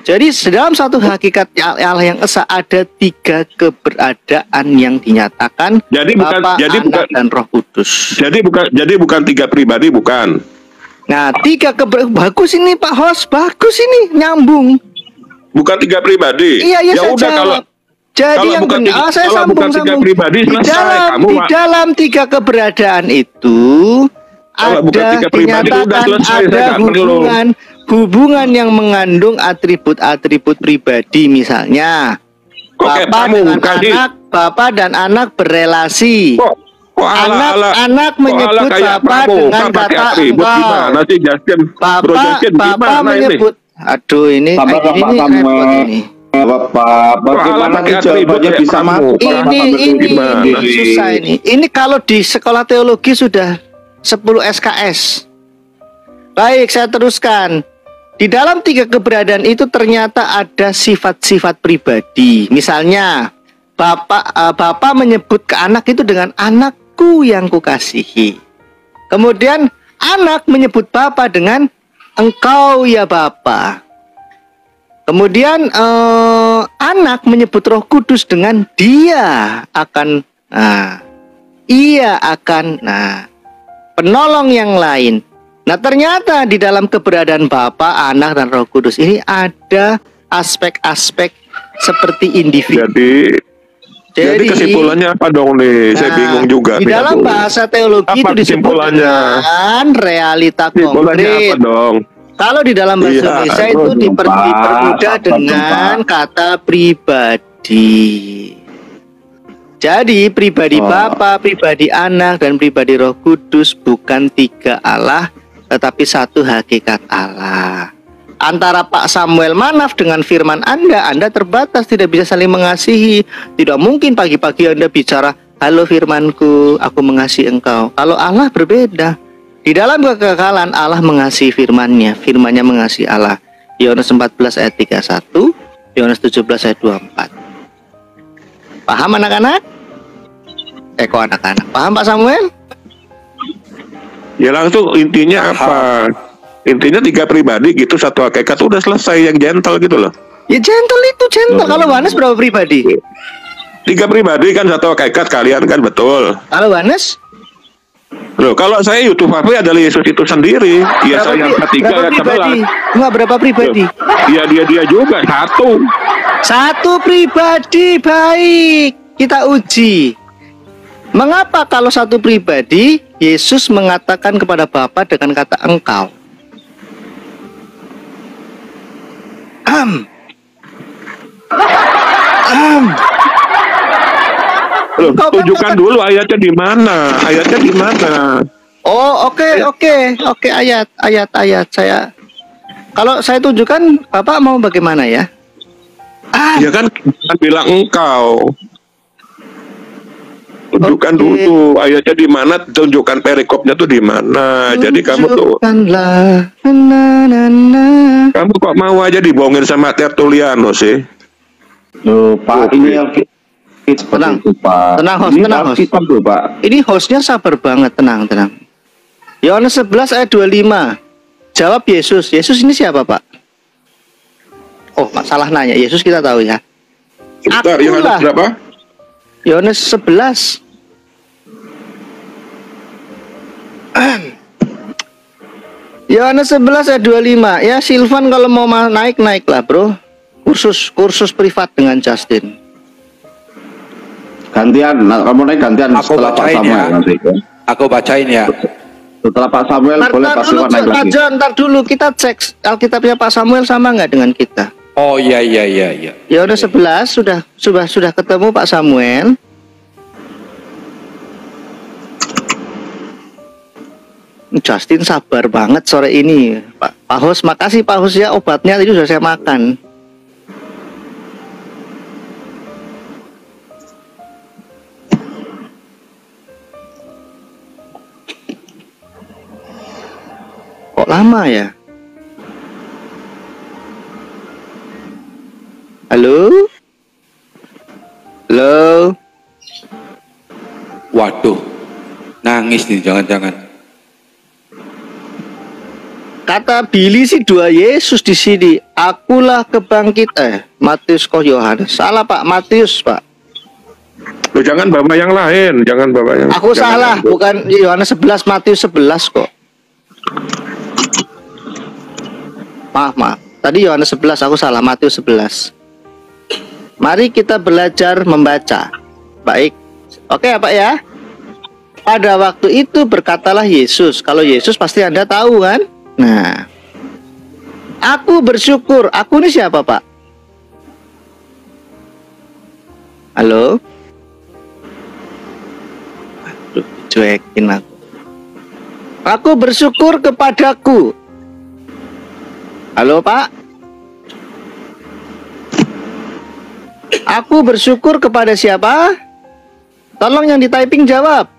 Jadi dalam satu hakikat Allah yang esa ada tiga keberadaan yang dinyatakan. Jadi Bapa, Anak, dan Roh Kudus. Jadi bukan tiga pribadi, bukan. Nah, bagus ini Pak Host, bagus ini nyambung. Bukan tiga pribadi. Iya, ya saya udah jawab. Jadi yang benar, saya sambung. Tiga pribadi, di dalam tiga keberadaan itu ada dinyatakan ada hubungan yang mengandung atribut-atribut pribadi, misalnya Bapa dan anak berrelasi. Anak menyebut Bapa dengan kata engkau. Bapa menyebut. Aduh, ini repot ini. Bapak, bagaimana jawabannya bisa mati? Ini susah ini. Ini kalau di sekolah teologi sudah 10 SKS. Baik, saya teruskan. Di dalam 3 keberadaan itu ternyata ada sifat-sifat pribadi. Misalnya, Bapa menyebut ke anak itu dengan anakku yang kukasihi. Kemudian anak menyebut Bapa dengan engkau ya Bapa. Kemudian anak menyebut Roh Kudus dengan dia akan penolong yang lain. Nah, ternyata di dalam keberadaan Bapa, Anak, dan Roh Kudus ini ada aspek-aspek seperti individu. Jadi kesimpulannya apa dong nih? Saya bingung juga. Di dalam bahasa teologi itu disebut dengan realita konkret. Apa dong? Kalau di dalam bahasa Indonesia itu dipermudah dengan kata pribadi. Jadi pribadi Bapa, pribadi Anak, dan pribadi Roh Kudus bukan 3 Allah, tetapi 1 hakikat Allah. Antara Pak Samuel Manaf dengan firman Anda terbatas, tidak bisa saling mengasihi. Tidak mungkin pagi-pagi Anda bicara, halo firmanku, aku mengasihi engkau. Kalau Allah berbeda. Di dalam kekekalan Allah mengasihi firman-Nya, firman-Nya mengasihi Allah. Yohanes 14 ayat 31, Yohanes 17 ayat 24. Paham anak-anak? Kok anak-anak? Paham Pak Samuel? Ya langsung intinya apa? Intinya 3 pribadi gitu, 1 hakikat, udah selesai, yang gentle gitu loh. Ya gentle itu gentle. Kalau Yohanes berapa pribadi? 3 pribadi kan, 1 hakikat, kalian kan betul. Kalau Yohanes? Loh, kalau saya YouTube HP adalah Yesus itu sendiri. Ya saya 43 ayat 11. Enggak, berapa pribadi? Ya dia juga 1. 1 pribadi, baik. Kita uji. Mengapa kalau 1 pribadi Yesus mengatakan kepada Bapa dengan kata engkau? Loh, tunjukkan dulu ayatnya di mana? Ayatnya di mana? Oh, oke, ayat. Kalau saya tunjukkan, Bapak mau bagaimana ya? Ya kan bilang engkau. Tunjukkan dulu ayatnya di mana, tunjukkan perikopnya tuh di mana. Jadi kamu tuh kamu kok mau aja dibohongin sama Tertuliano sih? Loh, Pak, ini yang tenang host. Ini hostnya sabar banget, tenang. Yohanes 11 ayat 25. Jawab Yesus. Yesus ini siapa, Pak? Oh, salah nanya. Yesus kita tahu ya. Yohanes berapa? Yohanes 11. Yohanes 11 ayat 25. Ya, Silvan kalau mau naik lah, bro. Kursus privat dengan Justin. Gantian, kamu naik gantian setelah Pak Samuel nanti. Aku bacain ya. Setelah Pak Samuel boleh Pak Silvan naik lagi. Ntar dulu kita cek Alkitabnya Pak Samuel sama nggak dengan kita. Oh iya. Yohanes 11 sudah ketemu Pak Samuel. Justin sabar banget sore ini, Pak Hos. Makasih Pak Hos ya, obatnya tadi sudah saya makan. Kok lama ya? Halo? Waduh, nangis nih jangan-jangan. Kata Billy sih 2 Yesus di sini. Akulah Matius kok Yohanes. Salah Pak, Matius Pak. Loh, jangan bawa yang lain, Aku salah, bukan Yohanes 11, Matius 11 kok. Maaf. Tadi Yohanes 11, aku salah, Matius 11. Mari kita belajar membaca. Baik. Oke ya Pak ya. Pada waktu itu berkatalah Yesus. Kalau Yesus pasti Anda tahu kan? Nah, aku bersyukur. Aku ini siapa Pak? Halo? Aduh, cuekin aku. Aku bersyukur kepadaku. Halo Pak? Aku bersyukur kepada siapa? Tolong yang di typing jawab.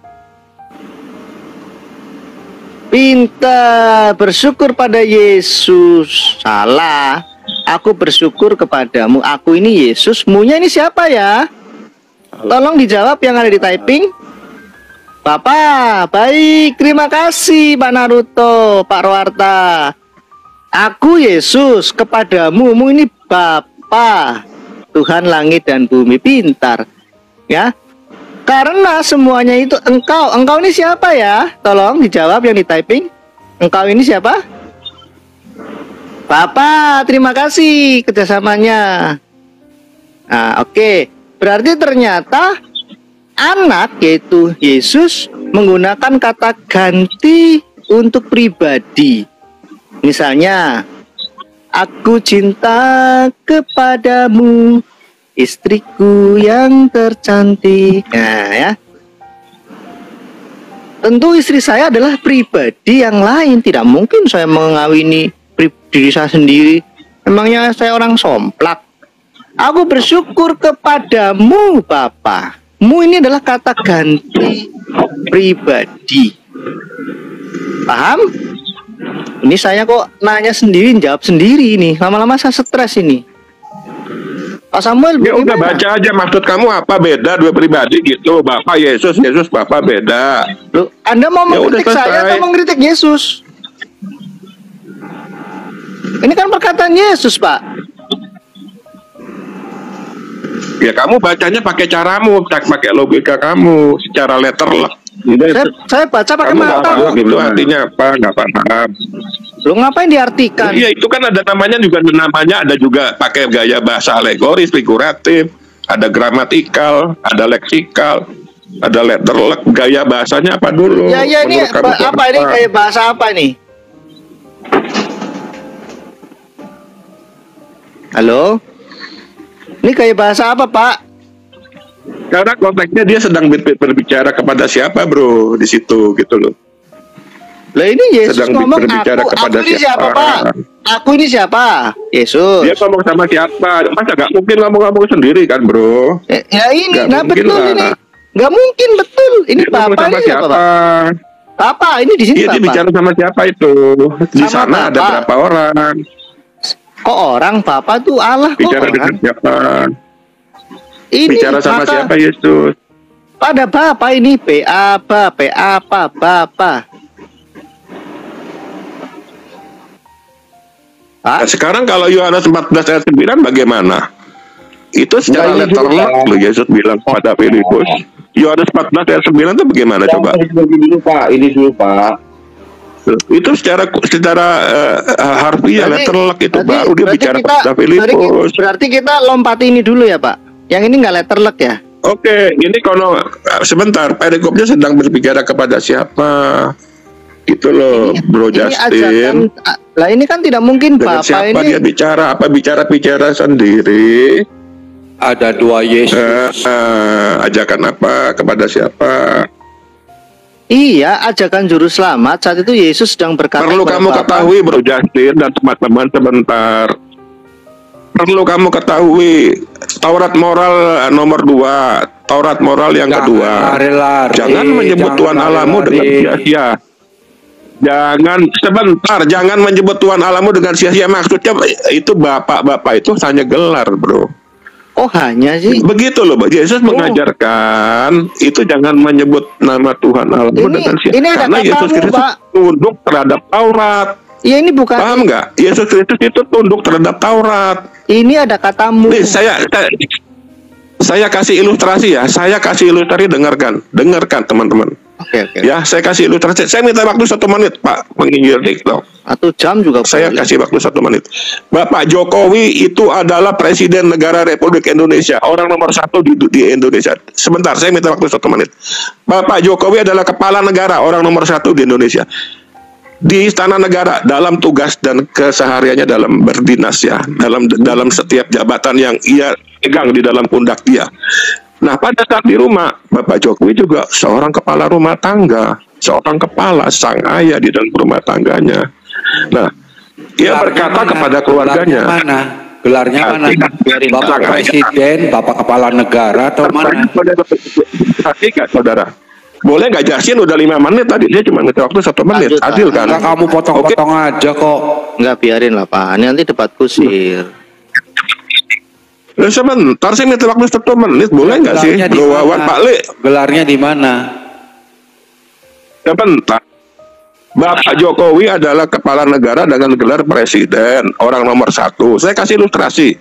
Pintar. Bersyukur pada Yesus. Salah. Aku bersyukur kepadamu. Aku ini Yesus. Mu-nya ini siapa ya? Tolong dijawab yang ada di typing. Bapak, baik. Terima kasih Pak Naruto, Pak Roarta. Aku Yesus kepadamu. Mu ini Bapa, Tuhan langit dan bumi. Pintar. Ya. Karena semuanya itu engkau. Engkau ini siapa ya? Tolong dijawab yang di typing. Engkau ini siapa? Bapak, terima kasih kerjasamanya. Nah, oke. Berarti ternyata anak, yaitu Yesus, menggunakan kata ganti untuk pribadi. Misalnya, aku cinta kepadamu, istriku yang tercantik. Nah, ya. Tentu istri saya adalah pribadi yang lain. Tidak mungkin saya mengawini diri saya sendiri. Emangnya saya orang somplak? Aku bersyukur kepadamu, Bapak. Mu ini adalah kata ganti pribadi. Paham? Ini saya kok nanya sendiri, jawab sendiri ini. Lama-lama saya stres ini. Pak Samuel, ya udah baca aja maksud kamu apa, beda dua pribadi gitu. Bapak Yesus, Yesus Bapak beda. Loh, Anda mau mengkritik saya atau mengkritik Yesus? Ini kan perkataan Yesus, Pak. Ya kamu bacanya pakai caramu, pakai logika kamu, secara letterlek. Saya baca pakai mata. Itu artinya apa? Nggak paham. Lu ngapain diartikan? Iya, itu kan ada namanya juga pakai gaya bahasa alegoris, figuratif, ada gramatikal, ada leksikal, ada letterlek. Gaya bahasanya apa dulu? Ya ini apa ini gaya bahasa apa nih? Halo? Ini kayak bahasa apa, Pak? Karena konteksnya dia sedang berbicara kepada siapa, bro, di situ gitu loh. Lah ini Yesus sedang ngomong kepada aku ini siapa, Pak? Aku ini siapa? Yesus. Dia ngomong sama siapa? Masa gak mungkin ngomong sendiri kan, bro? Ya ini, gak betul lah. Ini. Gak mungkin betul. Ini dia Bapak ini siapa, Pak? Bapak ini di sini Bapak. Dia bicara sama siapa itu? Di sana Bapak. Ada berapa orang? Kok orang? Bapak tuh Allah kok. Bicara dengan siapa? Ini bicara sama siapa Yesus? Pada Bapak ini Bapak. Nah, sekarang kalau Yohanes 14 ayat 9 bagaimana? Itu secara letterlek loh Yesus bilang kepada Filipus. Yohanes 14 ayat 9 itu bagaimana coba? Ini dulu Pak. Itu secara harfiah letterlek itu baru dia bicara kepada Filipus. Berarti kita lompat ini dulu ya Pak. Yang ini nggak letterlek ya? Oke, ini kalau sebentar perikopnya sedang berbicara kepada siapa? Gitu loh, Bro Justin. Lah ini kan tidak mungkin dengan Bapak siapa ini. Dia bicara apa? Bicara sendiri. Ada dua Yesus. Ajakan apa kepada siapa? Iya, ajakan juru selamat. Saat itu Yesus sedang berkata. Perlu kamu ketahui, Bro Justin dan teman-teman sebentar. Perlu kamu ketahui Taurat moral nomor 2, Taurat moral yang kedua. Jangan menyebut Tuhan Allahmu dengan sia-sia. Jangan menyebut Tuhan Allahmu dengan sia-sia. Maksudnya itu bapak-bapak itu hanya gelar, bro. Oh hanya sih. Begitu loh, Yesus mengajarkan itu jangan menyebut nama Tuhan Allahmu dengan sia-sia. Karena Yesus Kristus tunduk terhadap Taurat. Ya ini bukan. Paham nggak? Yesus Kristus itu tunduk terhadap Taurat. Ini ada katamu. Nih, saya kasih ilustrasi ya. Saya kasih ilustrasi, dengarkan teman-teman. Oke. Ya, saya kasih ilustrasi. Saya minta waktu 1 menit, Pak, penginjil TikTok. 1 jam juga. Saya kasih waktu 1 menit. Bapak Jokowi itu adalah Presiden Negara Republik Indonesia, orang nomor 1 di Indonesia. Sebentar, saya minta waktu 1 menit. Bapak Jokowi adalah kepala negara, orang nomor 1 di Indonesia. Di istana negara, dalam tugas dan kesehariannya dalam berdinas ya, dalam setiap jabatan yang ia pegang di dalam pundak dia. Nah, pada saat di rumah, Bapak Jokowi juga seorang kepala rumah tangga, seorang kepala sang ayah di dalam rumah tangganya. Nah, ia berkata kepada keluarganya, Gelarnya mana? Bapak Presiden, Bapak Kepala Negara atau mana? Hakikat, saudara. Boleh nggak Jasin udah 5 menit tadi, dia cuma minta waktu 1 menit. Adil kan? Nggak, kamu potong-potong aja kok. Nggak, biarin lah Pak, ini nanti debat kusir. Sebentar sih minta waktu 1 menit, boleh nggak sih? Wawan Pak Le. Gelarnya di mana? Sebentar. Bapak Jokowi adalah kepala negara dengan gelar presiden, orang nomor 1. Saya kasih ilustrasi.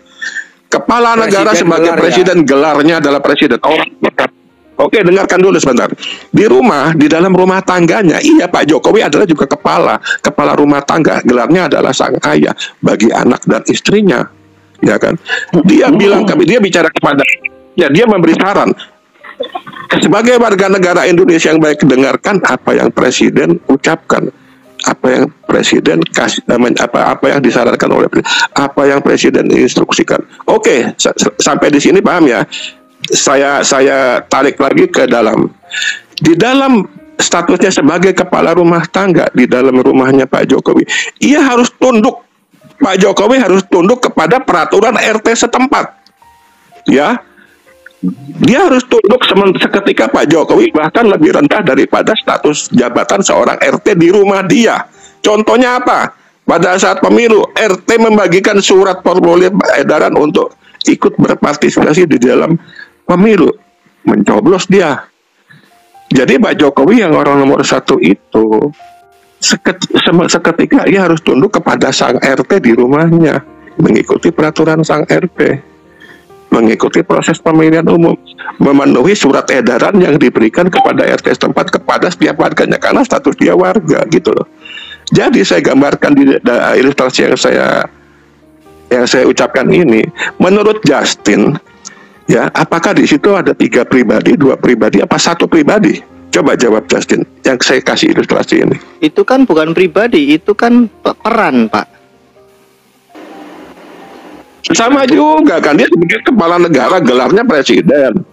Kepala negara sebagai presiden, gelarnya adalah presiden. Oke, dengarkan dulu sebentar. Di rumah, di dalam rumah tangganya, iya Pak Jokowi adalah juga kepala rumah tangga. Gelarnya adalah sang ayah bagi anak dan istrinya, ya kan? Dia bilang dia bicara kepada, ya dia memberi saran. Sebagai warga negara Indonesia yang baik, dengarkan apa yang Presiden ucapkan, apa yang Presiden kasih, apa yang disarankan oleh Presiden, apa yang Presiden instruksikan. Oke, sampai di sini paham ya? Saya tarik lagi ke dalam. Di dalam statusnya sebagai kepala rumah tangga di dalam rumahnya Pak Jokowi, ia harus tunduk. Pak Jokowi harus tunduk kepada peraturan RT setempat. Ya. Dia harus tunduk seketika Pak Jokowi bahkan lebih rendah daripada status jabatan seorang RT di rumah dia. Contohnya apa? Pada saat pemilu, RT membagikan surat formulir edaran untuk ikut berpartisipasi di dalam pemilu, mencoblos dia. Jadi Pak Jokowi yang orang nomor 1 itu seketika ia harus tunduk kepada sang RT di rumahnya, mengikuti peraturan sang RT, mengikuti proses pemilihan umum, memenuhi surat edaran yang diberikan kepada RT setempat kepada setiap warganya karena status dia warga, gitu loh. Jadi saya gambarkan di ilustrasi yang saya ucapkan ini, menurut Justin, ya, apakah di situ ada 3 pribadi, 2 pribadi, apa 1 pribadi? Coba jawab Justin, yang saya kasih ilustrasi ini. Itu kan bukan pribadi, itu kan peran, Pak. Sama juga kan, dia sebagai kepala negara, gelarnya presiden.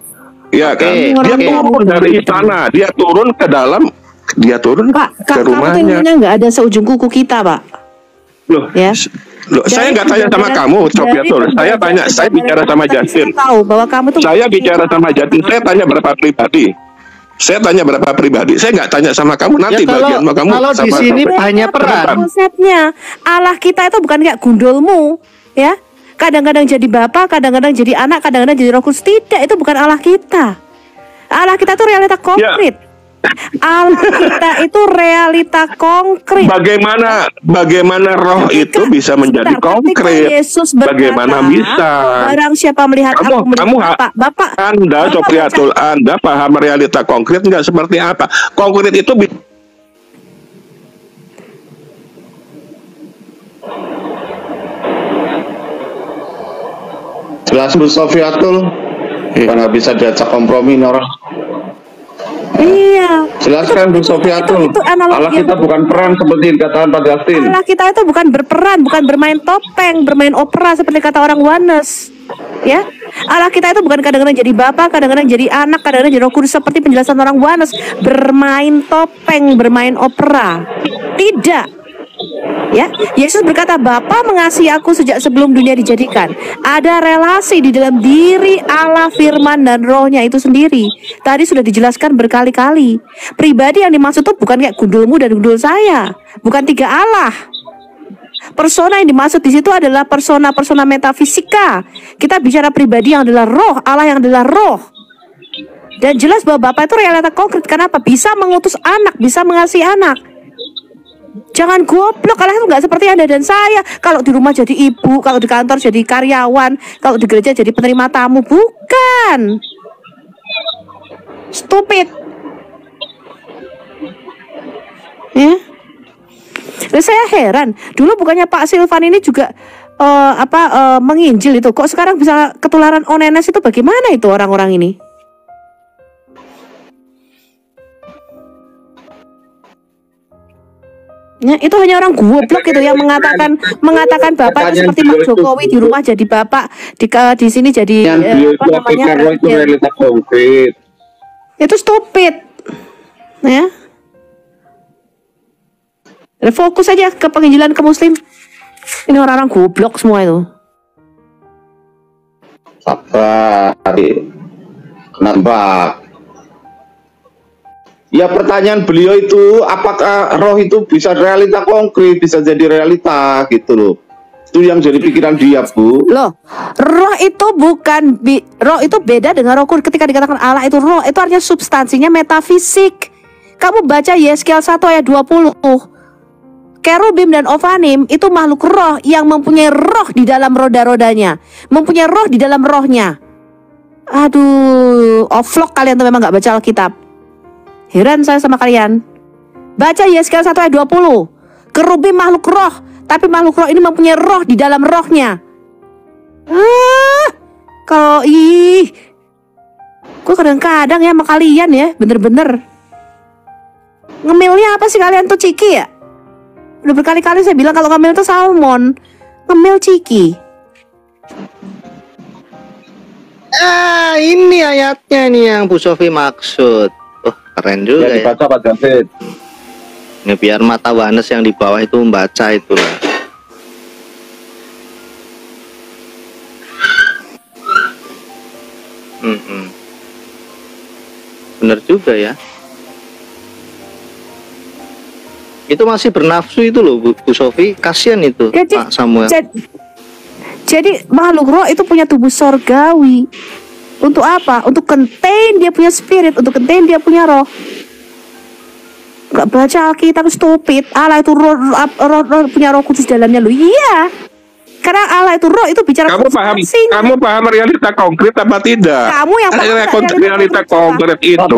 Ya kan, dia turun dari istana, dia turun ke dalam, dia turun ke rumahnya. Kamu nggak ada seujung kuku kita, Pak. Loh, ya. Loh, saya nggak tanya sama kamu, Sofiatul. Saya tanya, saya bicara sama Justin. Saya bicara sama Justin. Saya tanya berapa pribadi. Saya tanya berapa pribadi. Saya nggak tanya sama kamu nanti ya, bagian mau kamu. Kalau di sini hanya peran. Konsepnya Allah kita itu bukan kayak gundulmu, ya. Kadang-kadang jadi bapak, kadang-kadang jadi anak, kadang-kadang jadi roh kudus. Tidak, itu bukan Allah kita. Allah kita itu realita konkret. Ya. Allah kita itu realita konkret. Bagaimana roh itu bisa menjadi konkret? Yesus berkata, bagaimana bisa? Barang siapa melihat aku melihat Bapak. Anda, Sofiatul, Anda paham realita konkret nggak seperti apa? Konkret itu jelas Bu Sofiatul, karena bisa diajak kompromi orang. Iya. Jelaskan Bu Sofiatul. Allah kita bukan peran seperti dikatakan Pak Justin. Allah kita itu bukan berperan, bukan bermain topeng, bermain opera seperti kata orang Oneness. Ya, Allah kita itu bukan kadang-kadang jadi bapak, kadang-kadang jadi anak, kadang-kadang jadi roh kudus seperti penjelasan orang Oneness, bermain topeng, bermain opera. Tidak. Ya, Yesus berkata, Bapa mengasihi aku sejak sebelum dunia dijadikan. Ada relasi di dalam diri Allah, firman dan rohnya itu sendiri. Tadi sudah dijelaskan berkali-kali. Pribadi yang dimaksud itu bukan kayak gundulmu dan gundul saya. Bukan 3 Allah. Persona yang dimaksud di situ adalah persona metafisika. Kita bicara pribadi yang adalah roh, Allah yang adalah roh. Dan jelas bahwa Bapa itu realita konkret. Kenapa? Bisa mengutus anak, bisa mengasihi anak. Jangan goblok, Allah itu nggak seperti Anda dan saya. Kalau di rumah jadi ibu, kalau di kantor jadi karyawan, kalau di gereja jadi penerima tamu. Bukan. Stupid. Ya. Dan saya heran, dulu bukannya Pak Silvan ini juga menginjil itu. Kok sekarang bisa ketularan onenes itu, bagaimana itu orang-orang ini? Ya, itu hanya orang goblok itu yang mengatakan bapak itu seperti Pak Jokowi di rumah jadi bapak, di sini jadi itu stupid. Ya. Fokus aja ke penginjilan ke muslim. Ini orang-orang goblok semua itu. Sabar. Nambah. Ya pertanyaan beliau itu, apakah roh itu bisa realita konkret, bisa jadi realita gitu loh. Itu yang jadi pikiran dia, Bu. Loh, roh itu bukan roh itu beda dengan roh kudus. Ketika dikatakan Allah itu roh, itu artinya substansinya metafisik. Kamu baca Yeskiel 1 ayat 20. Kerubim dan Ofanim itu makhluk roh yang mempunyai roh di dalam roda-rodanya, mempunyai roh di dalam rohnya. Aduh, offlock kalian tuh memang gak baca Alkitab. Heran saya sama kalian. Baca Yeskiel 1 ayat 20. Kerubim makhluk roh, tapi makhluk roh ini mempunyai roh di dalam rohnya. Kalau gue kadang-kadang ya sama kalian ya, bener-bener. Ngemilnya apa sih kalian tuh, Ciki ya? Udah berkali-kali saya bilang kalau ngemil tuh salmon. Ngemil Ciki. Ini ayatnya nih yang Bu Sofi maksud. Oh, keren juga ya. Dibaca Pak David. Ini biar mata Wanes yang di bawah itu membaca itulah. Bener juga ya. Itu masih bernafsu itu loh Bu Sofi. Kasihan itu Pak Samuel. Jadi makhluk roh itu punya tubuh sorgawi. Untuk apa? Untuk contain dia punya spirit, untuk contain dia punya roh. Gak baca Alkitab, stupid. Allah itu roh punya roh kudus dalamnya lu. Iya. Karena Allah itu roh itu bicara. Kamu paham realita konkret apa tidak? Kamu yang paham realita konkret itu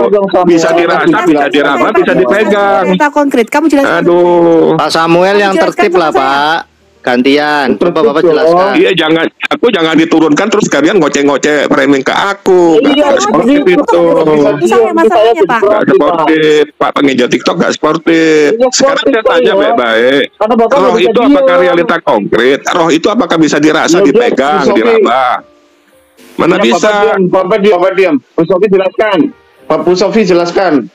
bisa dirasa, bisa diraba, bisa dipegang. Realita konkret. Kamu jelaskan. Aduh. Pak Samuel yang tertib lah Pak. Gantian, coba Bapak jelaskan. Iya, jangan diturunkan terus kalian ngoceh-ngoceh framing ke aku. Nggak sportif itu. Masalahnya Pak. Nggak sportif. Pak pengeja TikTok nggak sportif. Sekarang saya tanya baik-baik. Roh itu apakah realita konkret? Roh itu apakah bisa dirasa, dipegang, diraba? Mana bisa? Bapak diam. Bu Sofi jelaskan. Pak Bu Sofi jelaskan.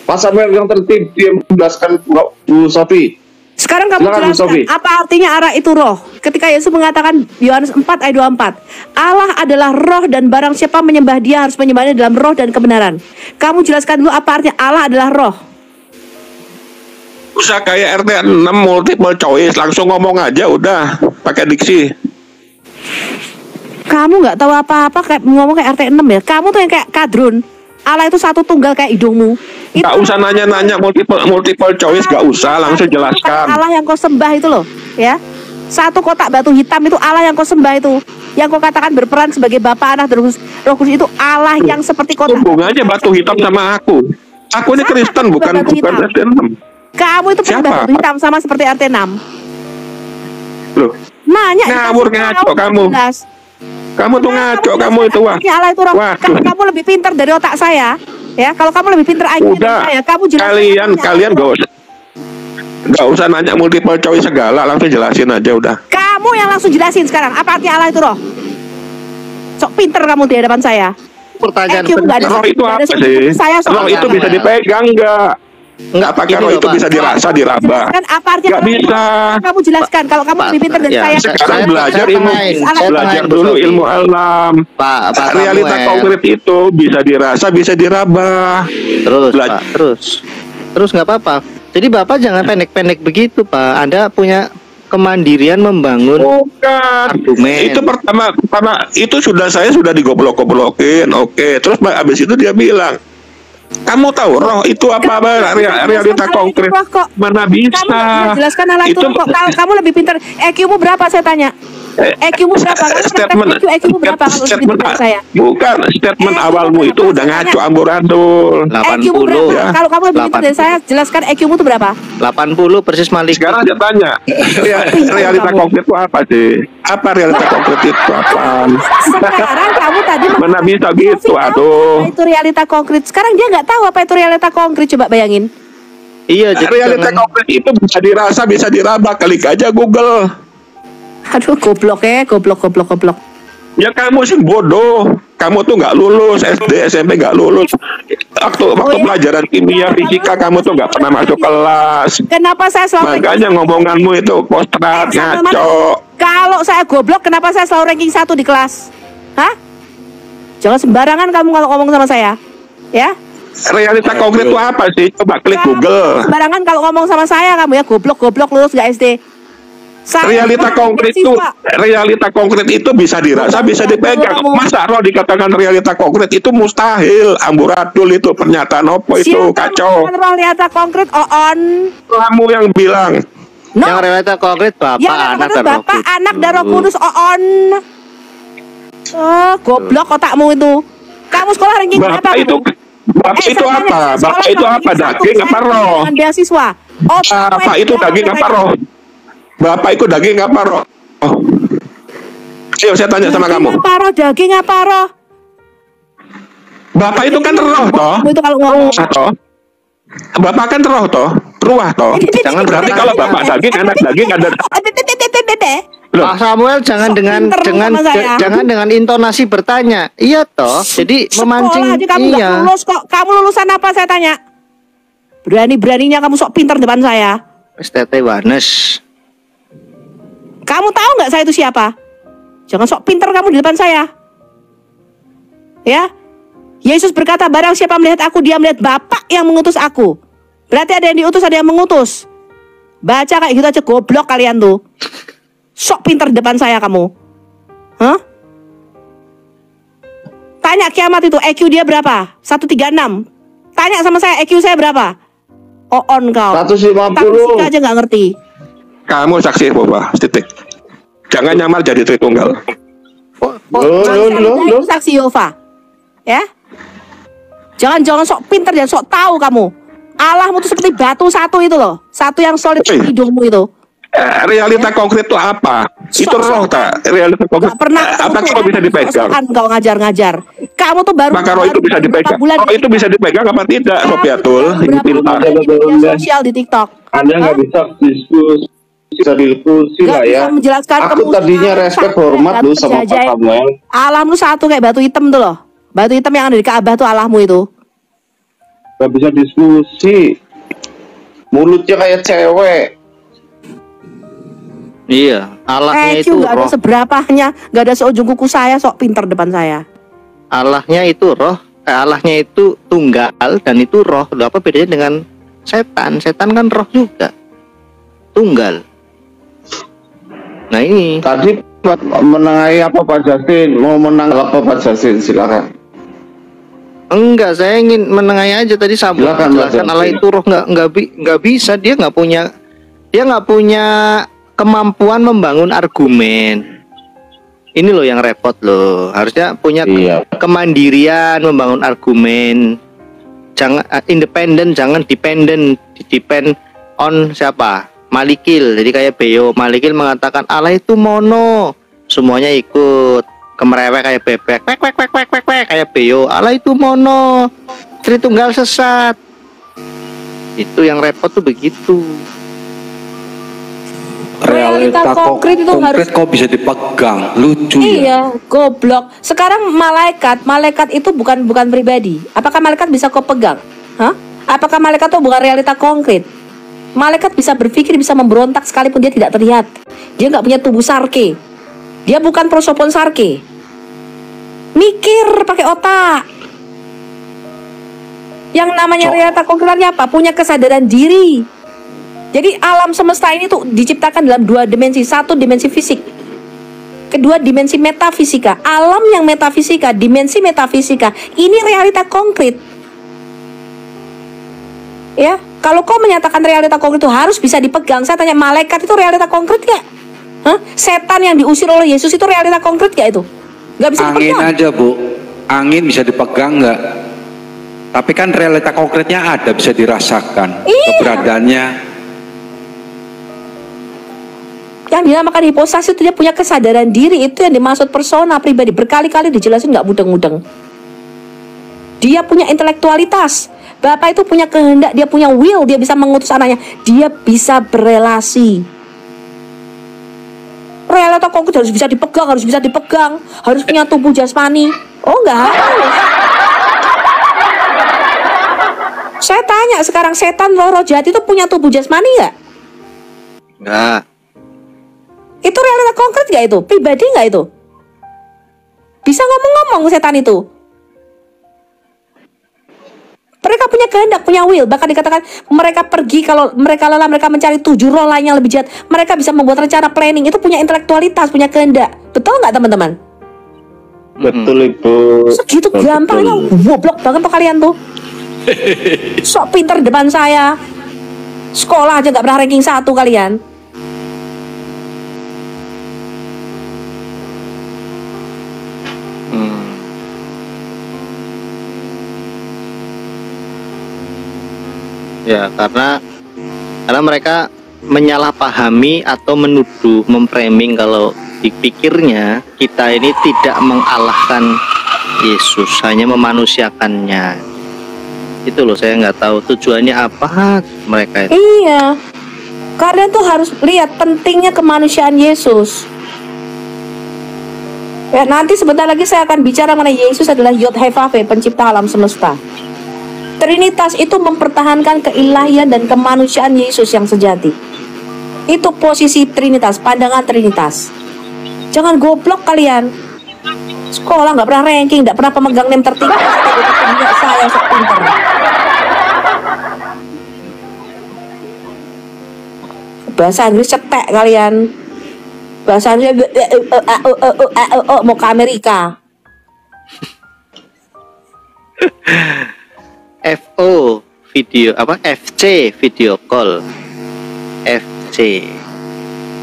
Pak Samuel yang tertib diam menjelaskan Bu Sofi. Sekarang kamu jelaskan apa artinya Allah itu roh. Ketika Yesus mengatakan Yohanes 4 ayat 24, Allah adalah roh dan barang siapa menyembah dia harus menyembahnya dalam roh dan kebenaran. Kamu jelaskan dulu apa artinya Allah adalah roh. Usah kayak RT 6 multiple choice, langsung ngomong aja udah pakai diksi. Kamu nggak tahu apa-apa kayak ngomong kayak RT 6 ya. Kamu tuh yang kayak kadrun. Allah itu satu tunggal kayak hidungmu. Gak usah nanya-nanya multiple choice, gak usah, langsung jelaskan. Allah yang kau sembah itu loh, ya. Satu kotak batu hitam itu Allah yang kau sembah itu. Yang kau katakan berperan sebagai Bapa, Anak, dan Roh Kudus itu Allah yang seperti kotak. Hubungannya batu hitam sama aku. Aku ini Kristen, bukan RT 6. Kamu itu batu hitam sama seperti RT 6. Loh, nanya ngawur ngaco kamu. Kamu tuh ngaco, kamu itu wah. Allah itu roh. Kamu lebih pintar dari otak saya. Ya, kalau kamu lebih pintar IQ dari saya, kamu jelaskan. Kalian gak usah nanya multiple choice segala, langsung jelasin aja udah. Kamu yang langsung jelasin sekarang, apa arti Allah itu roh? Sok pintar kamu di hadapan saya. Pertanyaan roh itu apa sih? Roh itu bisa dipegang Enggak, pakai roh itu bisa dirasa, diraba. Kan apa artinya? Enggak bisa. Kamu jelaskan kalau kamu lebih pintar dari saya. Sekarang belajar dulu ilmu alam. Realita konkret itu bisa dirasa, bisa diraba. Terus nggak apa-apa. Jadi Bapak jangan pendek-pendek begitu, Pak. Anda punya kemandirian membangun argumen. Itu pertama itu saya sudah digoblok-goblokin. Oke, terus habis itu dia bilang, kamu tahu roh itu apa? Realita konkret. Mana bisa? Kamu jelaskan hal itu. Kamu lebih pintar. EQ-mu berapa saya tanya? EQ-mu berapa? EQ-mu berapa kalau lebih pintar saya? Bukan, statement awalmu itu udah ngaco amburadul. 80. Ya. Kalau kamu lebih pintar dari saya, jelaskan EQ-mu itu berapa? 80 persis Malik. Sekarang saya tanya, realita konkret itu apa sih? Apa realita konkret itu apa? Sekarang kamu tadi mana bisa gitu, aduh. Itu realita konkret. Sekarang dia nggak tahu apa itu realita konkret, coba bayangin. Iya, realita konkret itu bisa dirasa, bisa diraba. Klik aja Google. Aduh, goblok. Ya kamu sih bodoh. Kamu tuh nggak lulus SD, SMP nggak lulus. Waktu pelajaran kimia, fisika kamu tuh nggak pernah masuk kelas. Kenapa saya selalu? Makanya ngomonganmu itu postrat ngaco. Kalau saya goblok, kenapa saya selalu ranking 1 di kelas? Hah? Jangan sembarangan kamu kalau ngomong sama saya. Ya? Realita konkret itu apa sih? Coba klik Google. Sembarangan kalau ngomong sama saya kamu ya, goblok lulus gak SD. Realita konkret itu bisa dirasa, bisa dipegang. Masa roh dikatakan realita konkret itu mustahil, amburadul itu pernyataan apa itu, kacau. Realita konkret on. Kamu yang bilang. No. Yang realita konkret Bapak anak dan Roh Kudus on. Goblok otakmu itu. Kamu sekolah ranking berapa? Bapak itu apa? Bapak itu apa? Daging apa roh? Beasiswa. Bapak itu daging apa roh? Bapak itu daging apa roh? Ayo saya tanya sama kamu. Apa roh? Daging apa roh? Bapak itu kan roh toh? Itu kalau ngomong. Toh? Bapak kan roh toh? Ruah toh? Jangan berarti kalau bapak daging, anak daging ada. Pak Samuel jangan dengan intonasi bertanya. Iya toh. Jadi memancing. Kamu iya. Lulus kok. Kamu lulusan apa saya tanya? Berani-beraninya kamu sok pinter depan saya. STT Wanes. Kamu tahu nggak saya itu siapa? Jangan sok pinter kamu di depan saya. Ya. Yesus berkata, barang siapa melihat aku, dia melihat Bapa yang mengutus aku. Berarti ada yang diutus, ada yang mengutus. Baca kayak gitu aja, goblok kalian tuh. Sok pinter di depan saya kamu. Hah? Tanya kiamat itu, EQ dia berapa? 136. Tanya sama saya, EQ saya berapa? On kau. 150. Tapi aja nggak ngerti. Kamu saksi Yehova, titik. Jangan nyamar jadi Tritunggal. Lo. Saksi Yehova. Ya? Jangan sok pinter dan sok tahu kamu. Allahmu itu seperti batu satu itu loh. Satu yang solid di hidungmu itu. Realita konkret itu apa? Itu roh tak? Realita konkret. Apakah kau bisa dipegang? Kau ngajar-ngajar. Kamu tuh baru. Maka roh itu bisa dipegang. Roh itu bisa dipegang apa tidak? Sopiatul, ini pintar. Sosial di TikTok. Anda nggak bisa diskusi lah ya. Aku tadinya respect hormat lu sama Pak Samuel. Allahmu satu kayak batu hitam tuh loh. Batu hitam yang ada di Ka'bah tuh Allahmu itu. Gak bisa diskusi. Mulutnya kayak cewek. Iya, Allahnya itu gak ada seberapanya, gak ada seujung kuku saya, sok pinter depan saya. Allahnya itu roh, Allahnya itu tunggal dan itu roh. Loh, apa bedanya dengan setan? Setan kan roh juga, tunggal. Nah ini tadi menengahi apa Pak Justin? Mau menang apa Pak Justin? Silakan. Enggak, saya ingin menengahi aja tadi sama menjelaskan Allah itu roh, nggak bisa, dia nggak punya kemampuan membangun argumen. Ini loh yang repot loh. Harusnya punya kemandirian membangun argumen. Jangan independen, jangan depend on siapa? Malikil. Jadi kayak Beo, Malikil mengatakan Allah itu mono, semuanya ikut. Kemerewek kayak bebek, kwek kayak Beo. Allah itu mono, Tritunggal sesat. Itu yang repot tuh begitu. Realita konkret itu harus kok bisa dipegang. Lucu ya. Iya, goblok. Sekarang malaikat itu bukan pribadi. Apakah malaikat bisa kau pegang? Hah? Apakah malaikat itu bukan realita konkret? Malaikat bisa berpikir, bisa memberontak sekalipun dia tidak terlihat. Dia nggak punya tubuh sarke. Dia bukan prosopon sarke. Mikir pakai otak. Yang namanya realita konkretnya apa? Punya kesadaran diri. Jadi alam semesta ini tuh diciptakan dalam dua dimensi. Satu dimensi fisik, kedua dimensi metafisika. Alam yang metafisika, dimensi metafisika, ini realita konkret. Ya, kalau kau menyatakan realita konkret itu harus bisa dipegang, saya tanya, malaikat itu realita konkret gak? Hah? Setan yang diusir oleh Yesus itu realita konkret gak itu? Gak bisa angin dipegang. Aja Bu, angin bisa dipegang nggak? Tapi kan realita konkretnya ada, bisa dirasakan keberadaannya. Yang dinamakan hipostas itu dia punya kesadaran diri, itu yang dimaksud persona pribadi. Berkali-kali dijelasin nggak mudeng-mudeng. Dia punya intelektualitas. Bapak itu punya kehendak, dia punya will, dia bisa mengutus anaknya, dia bisa berelasi. Realita konkret harus bisa dipegang, harus punya tubuh jasmani. Oh enggak harus. Saya tanya sekarang, setan roh jahat itu punya tubuh jasmani nggak? Enggak. Itu realita konkret nggak itu? Pribadi nggak itu? Bisa ngomong-ngomong setan itu. Mereka punya kehendak, punya will. Bahkan dikatakan mereka pergi, kalau mereka lelah, mereka mencari 7 roh lain yang lebih jahat. Mereka bisa membuat rencana planning. Itu punya intelektualitas, punya kehendak. Betul nggak teman-teman? Betul Ibu. Segitu gampangnya, goblok banget tuh kalian tuh. Sok pinter depan saya. Sekolah aja nggak pernah ranking 1 kalian. Ya, karena mereka menyalahpahami atau menuduh, memframing kalau dipikirnya kita ini tidak mengalahkan Yesus, hanya memanusiakannya. Itu loh, saya nggak tahu tujuannya apa mereka itu. Iya, kalian tuh harus lihat pentingnya kemanusiaan Yesus. Ya, nanti sebentar lagi saya akan bicara mengenai Yesus adalah Yod He Vav He, pencipta alam semesta. Trinitas itu mempertahankan keilahian dan kemanusiaan Yesus yang sejati. Itu posisi Trinitas, pandangan Trinitas. Jangan goblok kalian. Sekolah nggak pernah ranking, nggak pernah pemegang name tertinggi. Saya sok pinter. Bahasa Inggris cetek kalian. Bahasa Inggris mau ke Amerika. FO video apa, FC video call, FC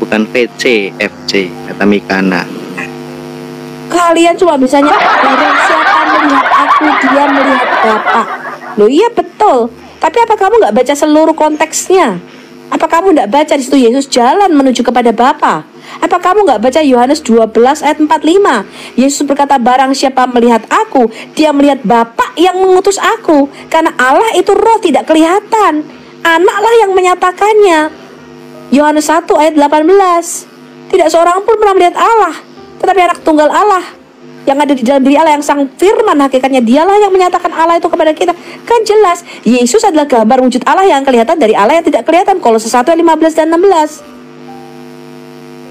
bukan VC, FC kata Mikana. Kalian cuma bisanya barang siapa melihat aku, dia melihat Bapak. Loh iya betul. Tapi apa kamu nggak baca seluruh konteksnya? Apa kamu nggak baca di situ Yesus jalan menuju kepada Bapa? Apa kamu nggak baca Yohanes 12 ayat 45? Yesus berkata, barang siapa melihat aku, dia melihat Bapa yang mengutus aku. Karena Allah itu roh, tidak kelihatan. Anaklah yang menyatakannya. Yohanes 1 ayat 18. Tidak seorang pun pernah melihat Allah, tetapi anak tunggal Allah yang ada di dalam diri Allah, yang sang firman, hakikatnya dialah yang menyatakan Allah itu kepada kita. Kan jelas Yesus adalah gambar wujud Allah yang kelihatan dari Allah yang tidak kelihatan. Kolose 1 ayat 15 dan 16.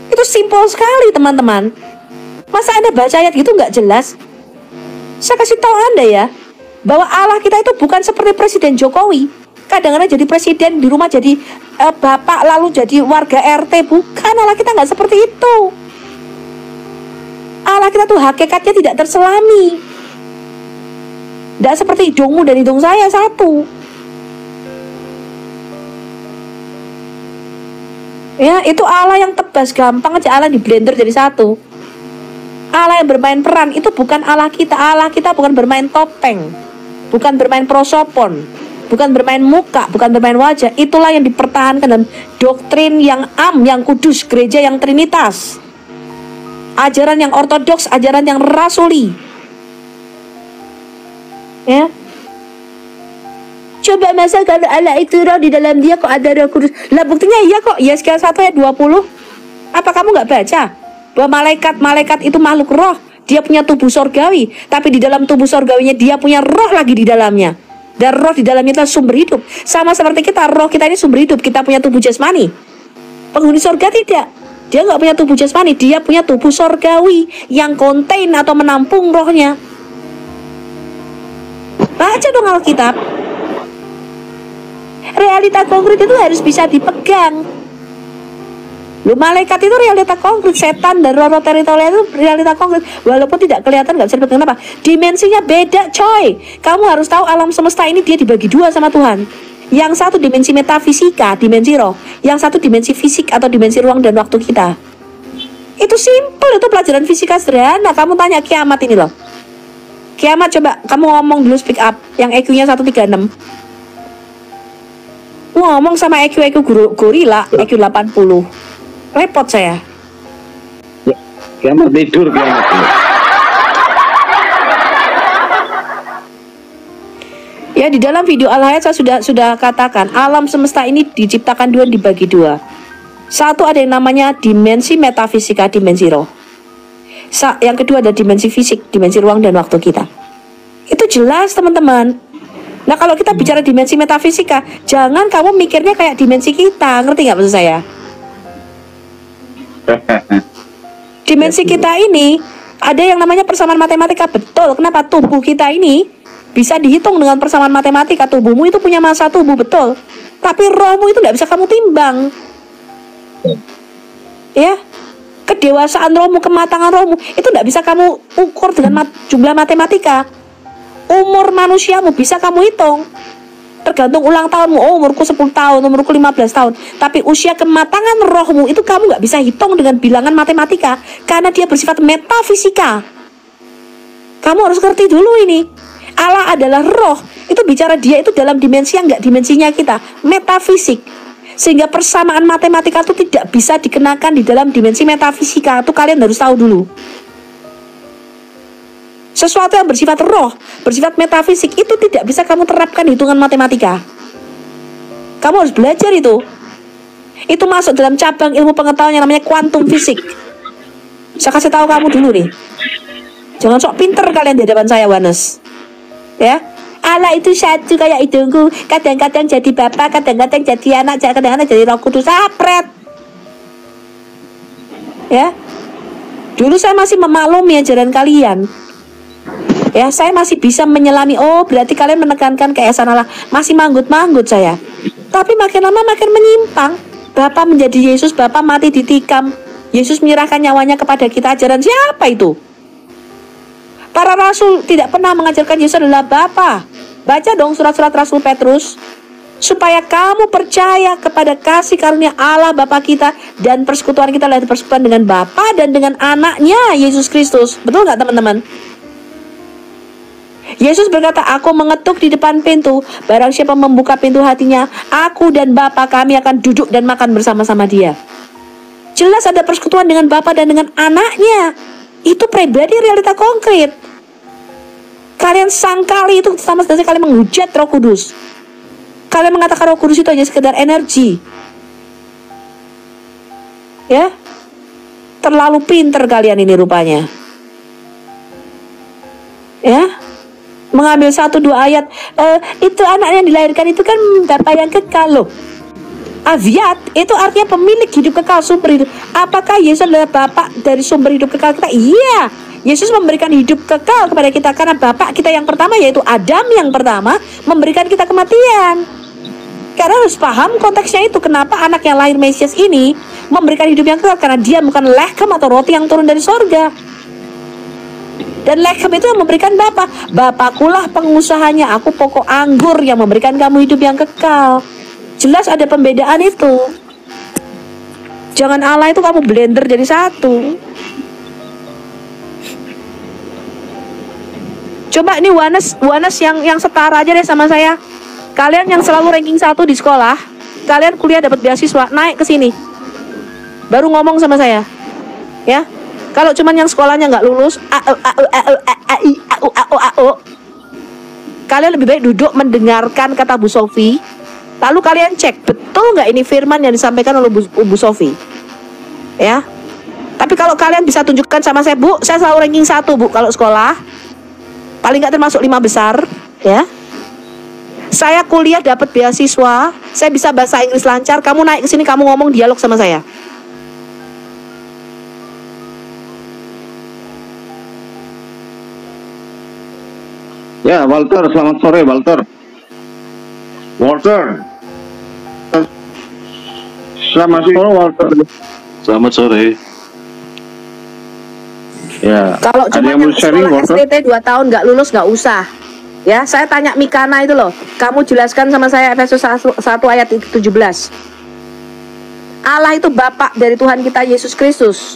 Itu simpel sekali teman-teman. Masa Anda baca ayat gitu nggak jelas? Saya kasih tahu Anda ya, bahwa Allah kita itu bukan seperti Presiden Jokowi. Kadang-kadang jadi presiden, di rumah jadi bapak, lalu jadi warga RT. Bukan, Allah kita nggak seperti itu. Allah kita tuh hakikatnya tidak terselami. Tidak seperti hidungmu dan hidung saya satu. Ya, itu Allah yang tebas, gampang aja Allah di blender jadi satu. Allah yang bermain peran itu bukan Allah kita. Allah kita bukan bermain topeng, bukan bermain prosopon, bukan bermain muka, bukan bermain wajah. Itulah yang dipertahankan dalam doktrin yang yang kudus, gereja yang trinitas, ajaran yang ortodoks, ajaran yang rasuli. Ya. Coba masa kalau Allah itu roh, di dalam dia kok ada Roh Kudus. Lah buktinya iya kok. Yeskiel 1 ayat 20. Apa kamu nggak baca bahwa malaikat itu makhluk roh, dia punya tubuh sorgawi, tapi di dalam tubuh sorgawinya dia punya roh lagi di dalamnya. Dan roh di dalamnya itu sumber hidup. Sama seperti kita, roh kita ini sumber hidup. Kita punya tubuh jasmani. Penghuni sorga tidak. Dia nggak punya tubuh jasmani, dia punya tubuh sorgawi yang kontain atau menampung rohnya. Baca dong Alkitab. Realita konkret itu harus bisa dipegang. Loh, malaikat itu realita konkret, setan dan roh-roh teritorial itu realita konkret. Walaupun tidak kelihatan, nggak bisa dipegang. Kenapa? Dimensinya beda, coy. Kamu harus tahu alam semesta ini dia dibagi dua sama Tuhan. Yang satu dimensi metafisika, dimensi roh. Yang satu dimensi fisik atau dimensi ruang dan waktu kita. Itu simple, itu pelajaran fisika sederhana. Kamu tanya kiamat ini loh. Kiamat, coba kamu ngomong dulu, speak up. Yang EQ-nya 136. Ngomong sama EQ gorila, EQ 80. Repot saya. Kiamat tidur, kiamat. Ya, di dalam video Al-Hayat saya sudah katakan, alam semesta ini diciptakan dua, dibagi dua. Satu ada yang namanya dimensi metafisika, dimensi roh. Yang kedua ada dimensi fisik, dimensi ruang dan waktu kita. Itu jelas teman-teman. Nah kalau kita bicara dimensi metafisika, jangan kamu mikirnya kayak dimensi kita, ngerti nggak maksud saya? Dimensi kita ini Ada yang namanya persamaan matematika, betul. Kenapa? Tubuh kita ini bisa dihitung dengan persamaan matematika. Tubuhmu itu punya massa tubuh, betul. Tapi rohmu itu tidak bisa kamu timbang. Ya, kedewasaan rohmu, kematangan rohmu itu tidak bisa kamu ukur dengan jumlah matematika. Umur manusiamu bisa kamu hitung. Tergantung ulang tahunmu. Oh, umurku 10 tahun, umurku 15 tahun. Tapi usia kematangan rohmu itu kamu nggak bisa hitung dengan bilangan matematika, karena dia bersifat metafisika. Kamu harus ngerti dulu ini. Allah adalah roh. Itu bicara dia itu dalam dimensi yang nggak dimensinya kita, metafisik. Sehingga persamaan matematika itu tidak bisa dikenakan di dalam dimensi metafisika. Itu kalian harus tahu dulu. Sesuatu yang bersifat roh, bersifat metafisik itu tidak bisa kamu terapkan hitungan matematika. Kamu harus belajar itu. Itu masuk dalam cabang ilmu pengetahuan yang namanya kuantum fisik. Saya kasih tahu kamu dulu nih. Jangan sok pinter kalian di hadapan saya, Wanes. Ya, Allah itu satu kayak hidungku. Kadang-kadang jadi bapak, kadang-kadang jadi anak, kadang-kadang jadi Roh Kudus. Sapret. Ya, dulu saya masih memaklumi ajaran kalian. Ya, saya masih bisa menyelami. Oh, berarti kalian menekankan keesaan Allah. Masih manggut-manggut saya. Tapi makin lama makin menyimpang. Bapa menjadi Yesus, Bapa mati ditikam. Yesus menyerahkan nyawanya kepada kita. Ajaran siapa itu? Para rasul tidak pernah mengajarkan Yesus adalah Bapa. Baca dong surat-surat Rasul Petrus. Supaya kamu percaya kepada kasih karunia Allah Bapa kita, dan persekutuan kita adalah persekutuan dengan Bapa dan dengan anaknya Yesus Kristus. Betul nggak teman-teman? Yesus berkata, aku mengetuk di depan pintu. Barang siapa membuka pintu hatinya, aku dan Bapa kami akan duduk dan makan bersama-sama dia. Jelas ada persekutuan dengan Bapa dan dengan anaknya. Itu pribadi realita konkret. Kalian sangkali itu sama sekali kalian menghujat Roh Kudus. Kalian mengatakan Roh Kudus itu hanya sekedar energi. Ya, terlalu pinter kalian ini rupanya. Ya, mengambil 1-2 ayat, itu anak yang dilahirkan itu kan Bapa yang kekal loh. Aviat itu artinya pemilik hidup kekal, sumber hidup. Apakah Yesus adalah Bapa dari sumber hidup kekal kita? Iya, Yesus memberikan hidup kekal kepada kita karena Bapa kita yang pertama, yaitu Adam yang pertama, memberikan kita kematian. Karena harus paham konteksnya itu. Kenapa anak yang lahir Mesias ini memberikan hidup yang kekal? Karena dia bukan lechem atau roti yang turun dari sorga. Dan lechem itu yang memberikan Bapa. Bapakulah pengusahanya, aku pokok anggur yang memberikan kamu hidup yang kekal. Jelas ada pembedaan itu. Jangan Allah itu kamu blender jadi satu. Coba ini Wanes yang setara aja deh sama saya. Kalian yang selalu ranking 1 di sekolah, kalian kuliah dapat beasiswa, naik ke sini. Baru ngomong sama saya. Ya. Kalau cuman yang sekolahnya nggak lulus, kalian lebih baik duduk mendengarkan kata Bu Sofi. Lalu kalian cek, betul nggak ini firman yang disampaikan oleh Bu Sofi? Ya. Tapi kalau kalian bisa tunjukkan sama saya, Bu, saya selalu ranking 1, Bu, kalau sekolah. Paling nggak termasuk 5 besar, ya. Saya kuliah dapat beasiswa, saya bisa bahasa Inggris lancar, kamu naik ke sini, kamu ngomong dialog sama saya. Ya, Walter, selamat sore, Walter. Walter. Selamat sore, Walter. Selamat sore. Ya. Kalau cuma yang sharing, sekolah Walter? STT 2 tahun nggak lulus nggak usah. Ya, saya tanya Mikana itu loh. Kamu jelaskan sama saya Efesus 1 ayat 17. Allah itu Bapa dari Tuhan kita Yesus Kristus.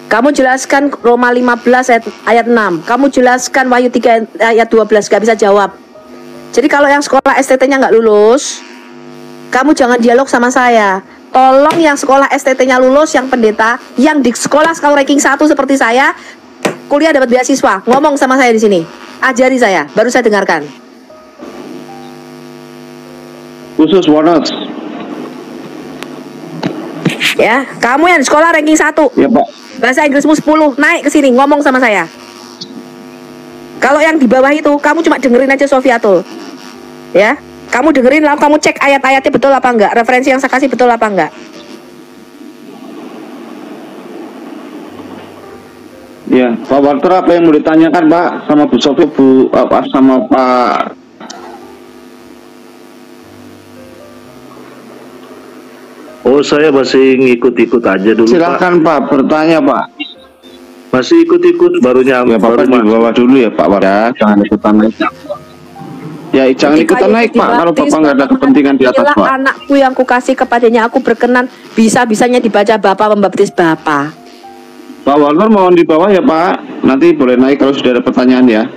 Kamu jelaskan Roma 15 ayat 6. Kamu jelaskan Wahyu 3 ayat 12. Gak bisa jawab. Jadi kalau yang sekolah STT-nya nggak lulus, kamu jangan dialog sama saya. Tolong yang sekolah STT-nya lulus, yang pendeta, yang di sekolah ranking 1 seperti saya, kuliah dapat beasiswa, ngomong sama saya di sini. Ajari saya, baru saya dengarkan. Khusus Wanes. Ya, kamu yang di sekolah ranking 1. Ya, Pak. Bahasa Inggrismu 10, naik ke sini, ngomong sama saya. Kalau yang di bawah itu, kamu cuma dengerin aja Sofiatul. Ya, kamu dengerin, lalu kamu cek ayat-ayatnya betul apa enggak, referensi yang saya kasih betul apa enggak. Ya, Pak Walter, apa yang mau ditanyakan Pak sama Bu Sofi, Bu apa sama Pak? Oh, saya masih ngikut-ikut aja dulu. Silakan Pak, bertanya Pak. Masih ikut-ikut, baru nyampe. Ya Bapak di bawah dulu ya Pak Walter. Ya, jangan ikutan naik. Ya, jangan ikutan naik Pak, kalau Bapak nggak ada kepentingan di atas Pak. Anakku yang kukasih kepadanya, aku berkenan, bisa-bisanya dibaca Bapak membaptis Bapak. Pak Walter mohon di bawah ya Pak, nanti boleh naik kalau sudah ada pertanyaan ya.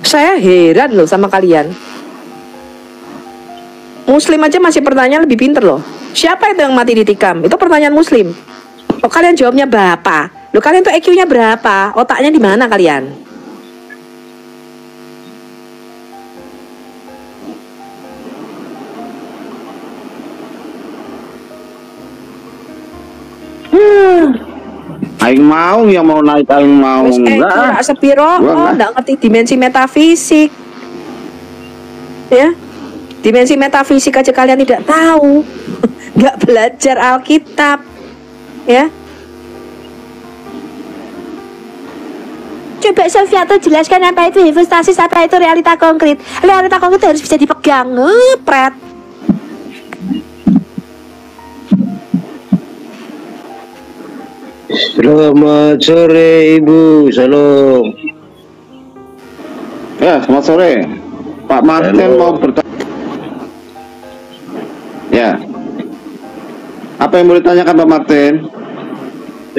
Saya heran loh sama kalian. Muslim aja masih pertanyaan lebih pinter loh. Siapa itu yang mati ditikam? Itu pertanyaan Muslim. Oh, kalian jawabnya Bapak. Loh, kalian tuh IQ-nya berapa? Otaknya di mana kalian? Aing mau yang mau naik, aing mau enggak. Sepiro, enggak ngerti dimensi metafisik. Ya, dimensi metafisik aja kalian tidak tahu. Nggak belajar Alkitab, ya. Coba Sofiato jelaskan apa itu hipostasis, apa itu realita konkret. Realita konkret harus bisa dipegang, ngepret. Selamat sore Ibu, salam. Ya, selamat sore. Pak Martin mau bertanya. Ya. Apa yang mau ditanyakan Pak Martin?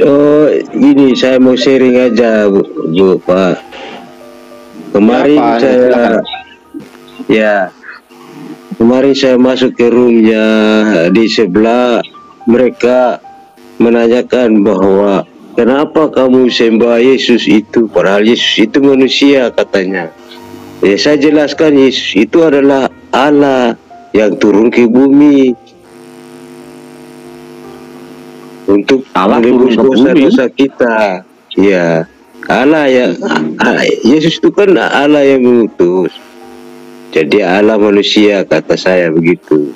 Oh, ini saya mau sharing aja Bu Pak. Kemarin ya, Pak, kemarin saya masuk ke roomnya, di sebelah mereka menanyakan bahwa kenapa kamu sembah Yesus itu, padahal Yesus itu manusia katanya. Ya, saya jelaskan Yesus itu adalah Allah yang turun ke bumi untuk menebus dosa-dosa kita. Ya, Allah yang Yesus itu kan Allah yang mengutus. Jadi Allah manusia, kata saya begitu.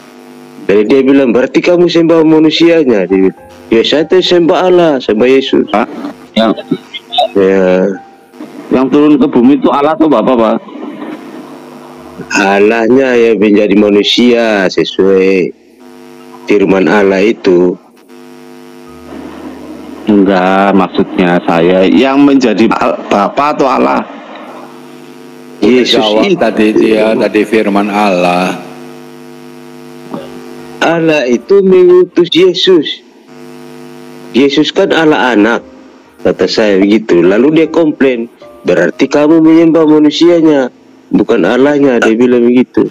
Jadi dia bilang, berarti kamu sembah manusianya. Dia bilang, ya saya tuh sembah Allah, sembah Yesus. Yang turun ke bumi itu Allah atau Bapak Pak? Allahnya yang menjadi manusia sesuai firman Allah itu. Enggak, maksudnya saya yang menjadi Bapak atau Allah? Yesus tadi firman Allah. Allah itu mengutus Yesus. Yesus kan Allah anak, kata saya begitu. Lalu dia komplain, berarti kamu menyembah manusianya, bukan Allahnya. Dia bilang begitu.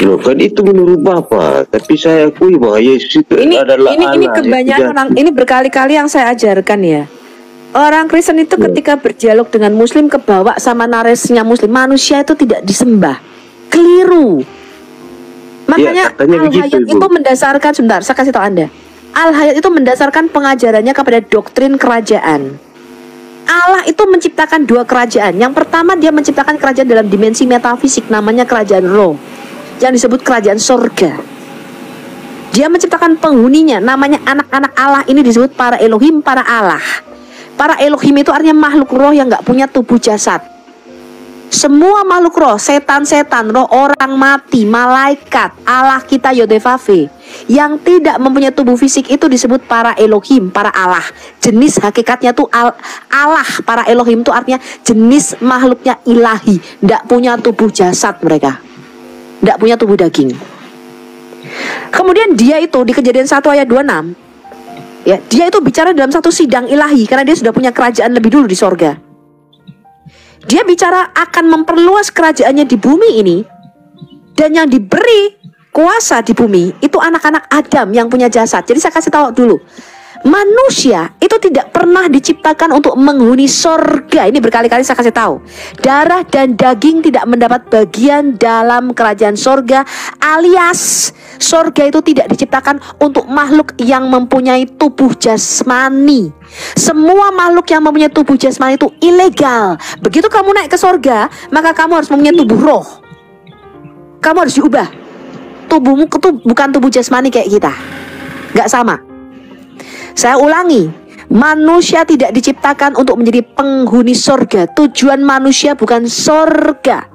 Loh, kan itu menurut Bapak, tapi saya akui bahwa Yesus itu adalah Allah. Ini kebanyakan orang, ini berkali-kali yang saya ajarkan ya. Orang Kristen itu ketika berdialog dengan Muslim kebawa sama narasinya Muslim, manusia itu tidak disembah. Keliru. Makanya Al-Hayat itu mendasarkan, sebentar saya kasih tahu Anda. Al-Hayat itu mendasarkan pengajarannya kepada doktrin kerajaan. Allah itu menciptakan dua kerajaan. Yang pertama dia menciptakan kerajaan dalam dimensi metafisik, namanya kerajaan roh, yang disebut kerajaan surga. Dia menciptakan penghuninya, namanya anak-anak Allah, ini disebut para Elohim, para Allah. Para Elohim itu artinya makhluk roh yang gak punya tubuh jasad. Semua makhluk roh, setan-setan, roh orang mati, malaikat, Allah kita Yodevave, yang tidak mempunyai tubuh fisik itu disebut para Elohim, para Allah. Jenis hakikatnya tuh Allah, para Elohim itu artinya jenis makhluknya ilahi, tidak punya tubuh jasad mereka, tidak punya tubuh daging. Kemudian dia itu di Kejadian 1 ayat 26, ya, dia itu bicara dalam satu sidang ilahi karena dia sudah punya kerajaan lebih dulu di sorga. Dia bicara akan memperluas kerajaannya di bumi ini, dan yang diberi kuasa di bumi itu anak-anak Adam yang punya jasad. Jadi saya kasih tahu dulu, manusia itu tidak pernah diciptakan untuk menghuni sorga. Ini berkali-kali saya kasih tahu. Darah dan daging tidak mendapat bagian dalam kerajaan sorga, alias sorga itu tidak diciptakan untuk makhluk yang mempunyai tubuh jasmani. Semua makhluk yang mempunyai tubuh jasmani itu ilegal. Begitu kamu naik ke sorga, maka kamu harus mempunyai tubuh roh. Kamu harus diubah. Tubuhmu itu bukan tubuh jasmani kayak kita, gak sama. Saya ulangi, Manusia tidak diciptakan untuk menjadi penghuni sorga. Tujuan manusia bukan sorga.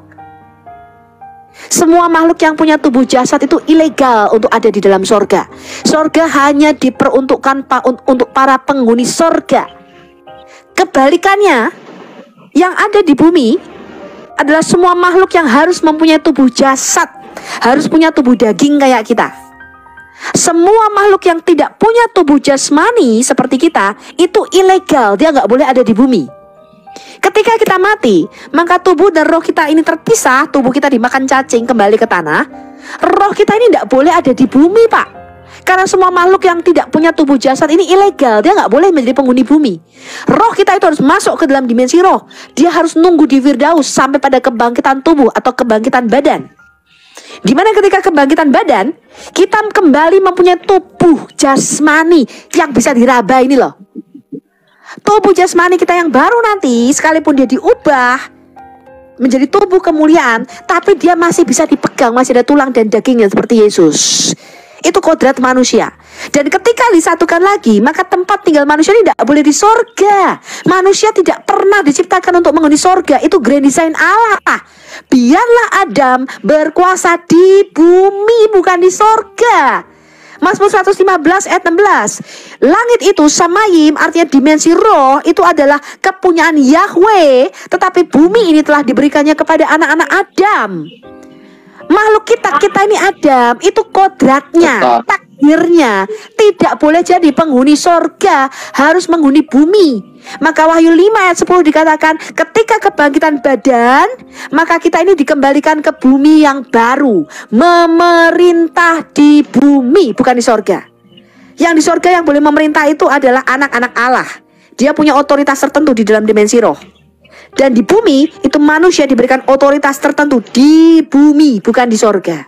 Semua makhluk yang punya tubuh jasad itu ilegal untuk ada di dalam sorga. Sorga hanya diperuntukkan untuk para penghuni sorga. Kebalikannya, yang ada di bumi adalah semua makhluk yang harus mempunyai tubuh jasad, harus punya tubuh daging kayak kita. Semua makhluk yang tidak punya tubuh jasmani seperti kita itu ilegal, dia nggak boleh ada di bumi. Ketika kita mati, maka tubuh dan roh kita ini terpisah. Tubuh kita dimakan cacing kembali ke tanah. Roh kita ini nggak boleh ada di bumi, Pak. Karena semua makhluk yang tidak punya tubuh jasad ini ilegal, dia nggak boleh menjadi penghuni bumi. Roh kita itu harus masuk ke dalam dimensi roh. Dia harus nunggu di Firdaus sampai pada kebangkitan tubuh atau kebangkitan badan. Dimana ketika kebangkitan badan, kita kembali mempunyai tubuh jasmani yang bisa diraba ini loh. Tubuh jasmani kita yang baru nanti, sekalipun dia diubah menjadi tubuh kemuliaan, tapi dia masih bisa dipegang, masih ada tulang dan dagingnya seperti Yesus. Itu kodrat manusia. Dan ketika disatukan lagi, maka tempat tinggal manusia ini tidak boleh di sorga. Manusia tidak pernah diciptakan untuk menghuni sorga. Itu grand design Allah. Biarlah Adam berkuasa di bumi, bukan di sorga. Mazmur 115 ayat 16. Langit itu samayim, artinya dimensi roh, itu adalah kepunyaan Yahweh. Tetapi bumi ini telah diberikannya kepada anak-anak Adam. Makhluk kita ini Adam, itu kodratnya, takdirnya. Tidak boleh jadi penghuni sorga, harus menghuni bumi. Maka Wahyu 5 ayat 10 dikatakan, ketika kebangkitan badan, maka kita ini dikembalikan ke bumi yang baru, memerintah di bumi, bukan di sorga. Yang di sorga yang boleh memerintah itu adalah anak-anak Allah. Dia punya otoritas tertentu di dalam dimensi roh. Dan di bumi itu manusia diberikan otoritas tertentu di bumi, bukan di sorga.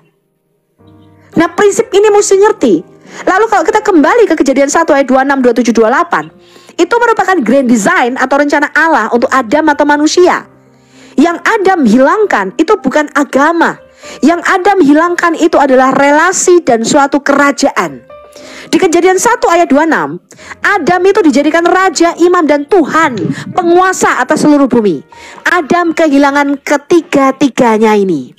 Nah, prinsip ini mesti ngerti. Lalu kalau kita kembali ke Kejadian 1 ayat 26, 27, 28, itu merupakan grand design atau rencana Allah untuk Adam atau manusia. Yang Adam hilangkan itu bukan agama. Yang Adam hilangkan itu adalah relasi dan suatu kerajaan. Di Kejadian 1 ayat 26, Adam itu dijadikan raja, imam dan Tuhan, penguasa atas seluruh bumi. Adam kehilangan ketiga-tiganya ini.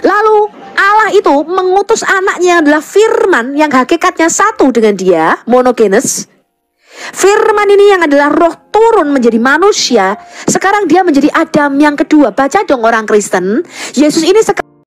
Lalu Allah itu mengutus anaknya yang adalah Firman, yang hakikatnya satu dengan dia, monogenes. Firman ini yang adalah roh turun menjadi manusia. Sekarang dia menjadi Adam yang kedua. Baca dong orang Kristen, Yesus ini sekarang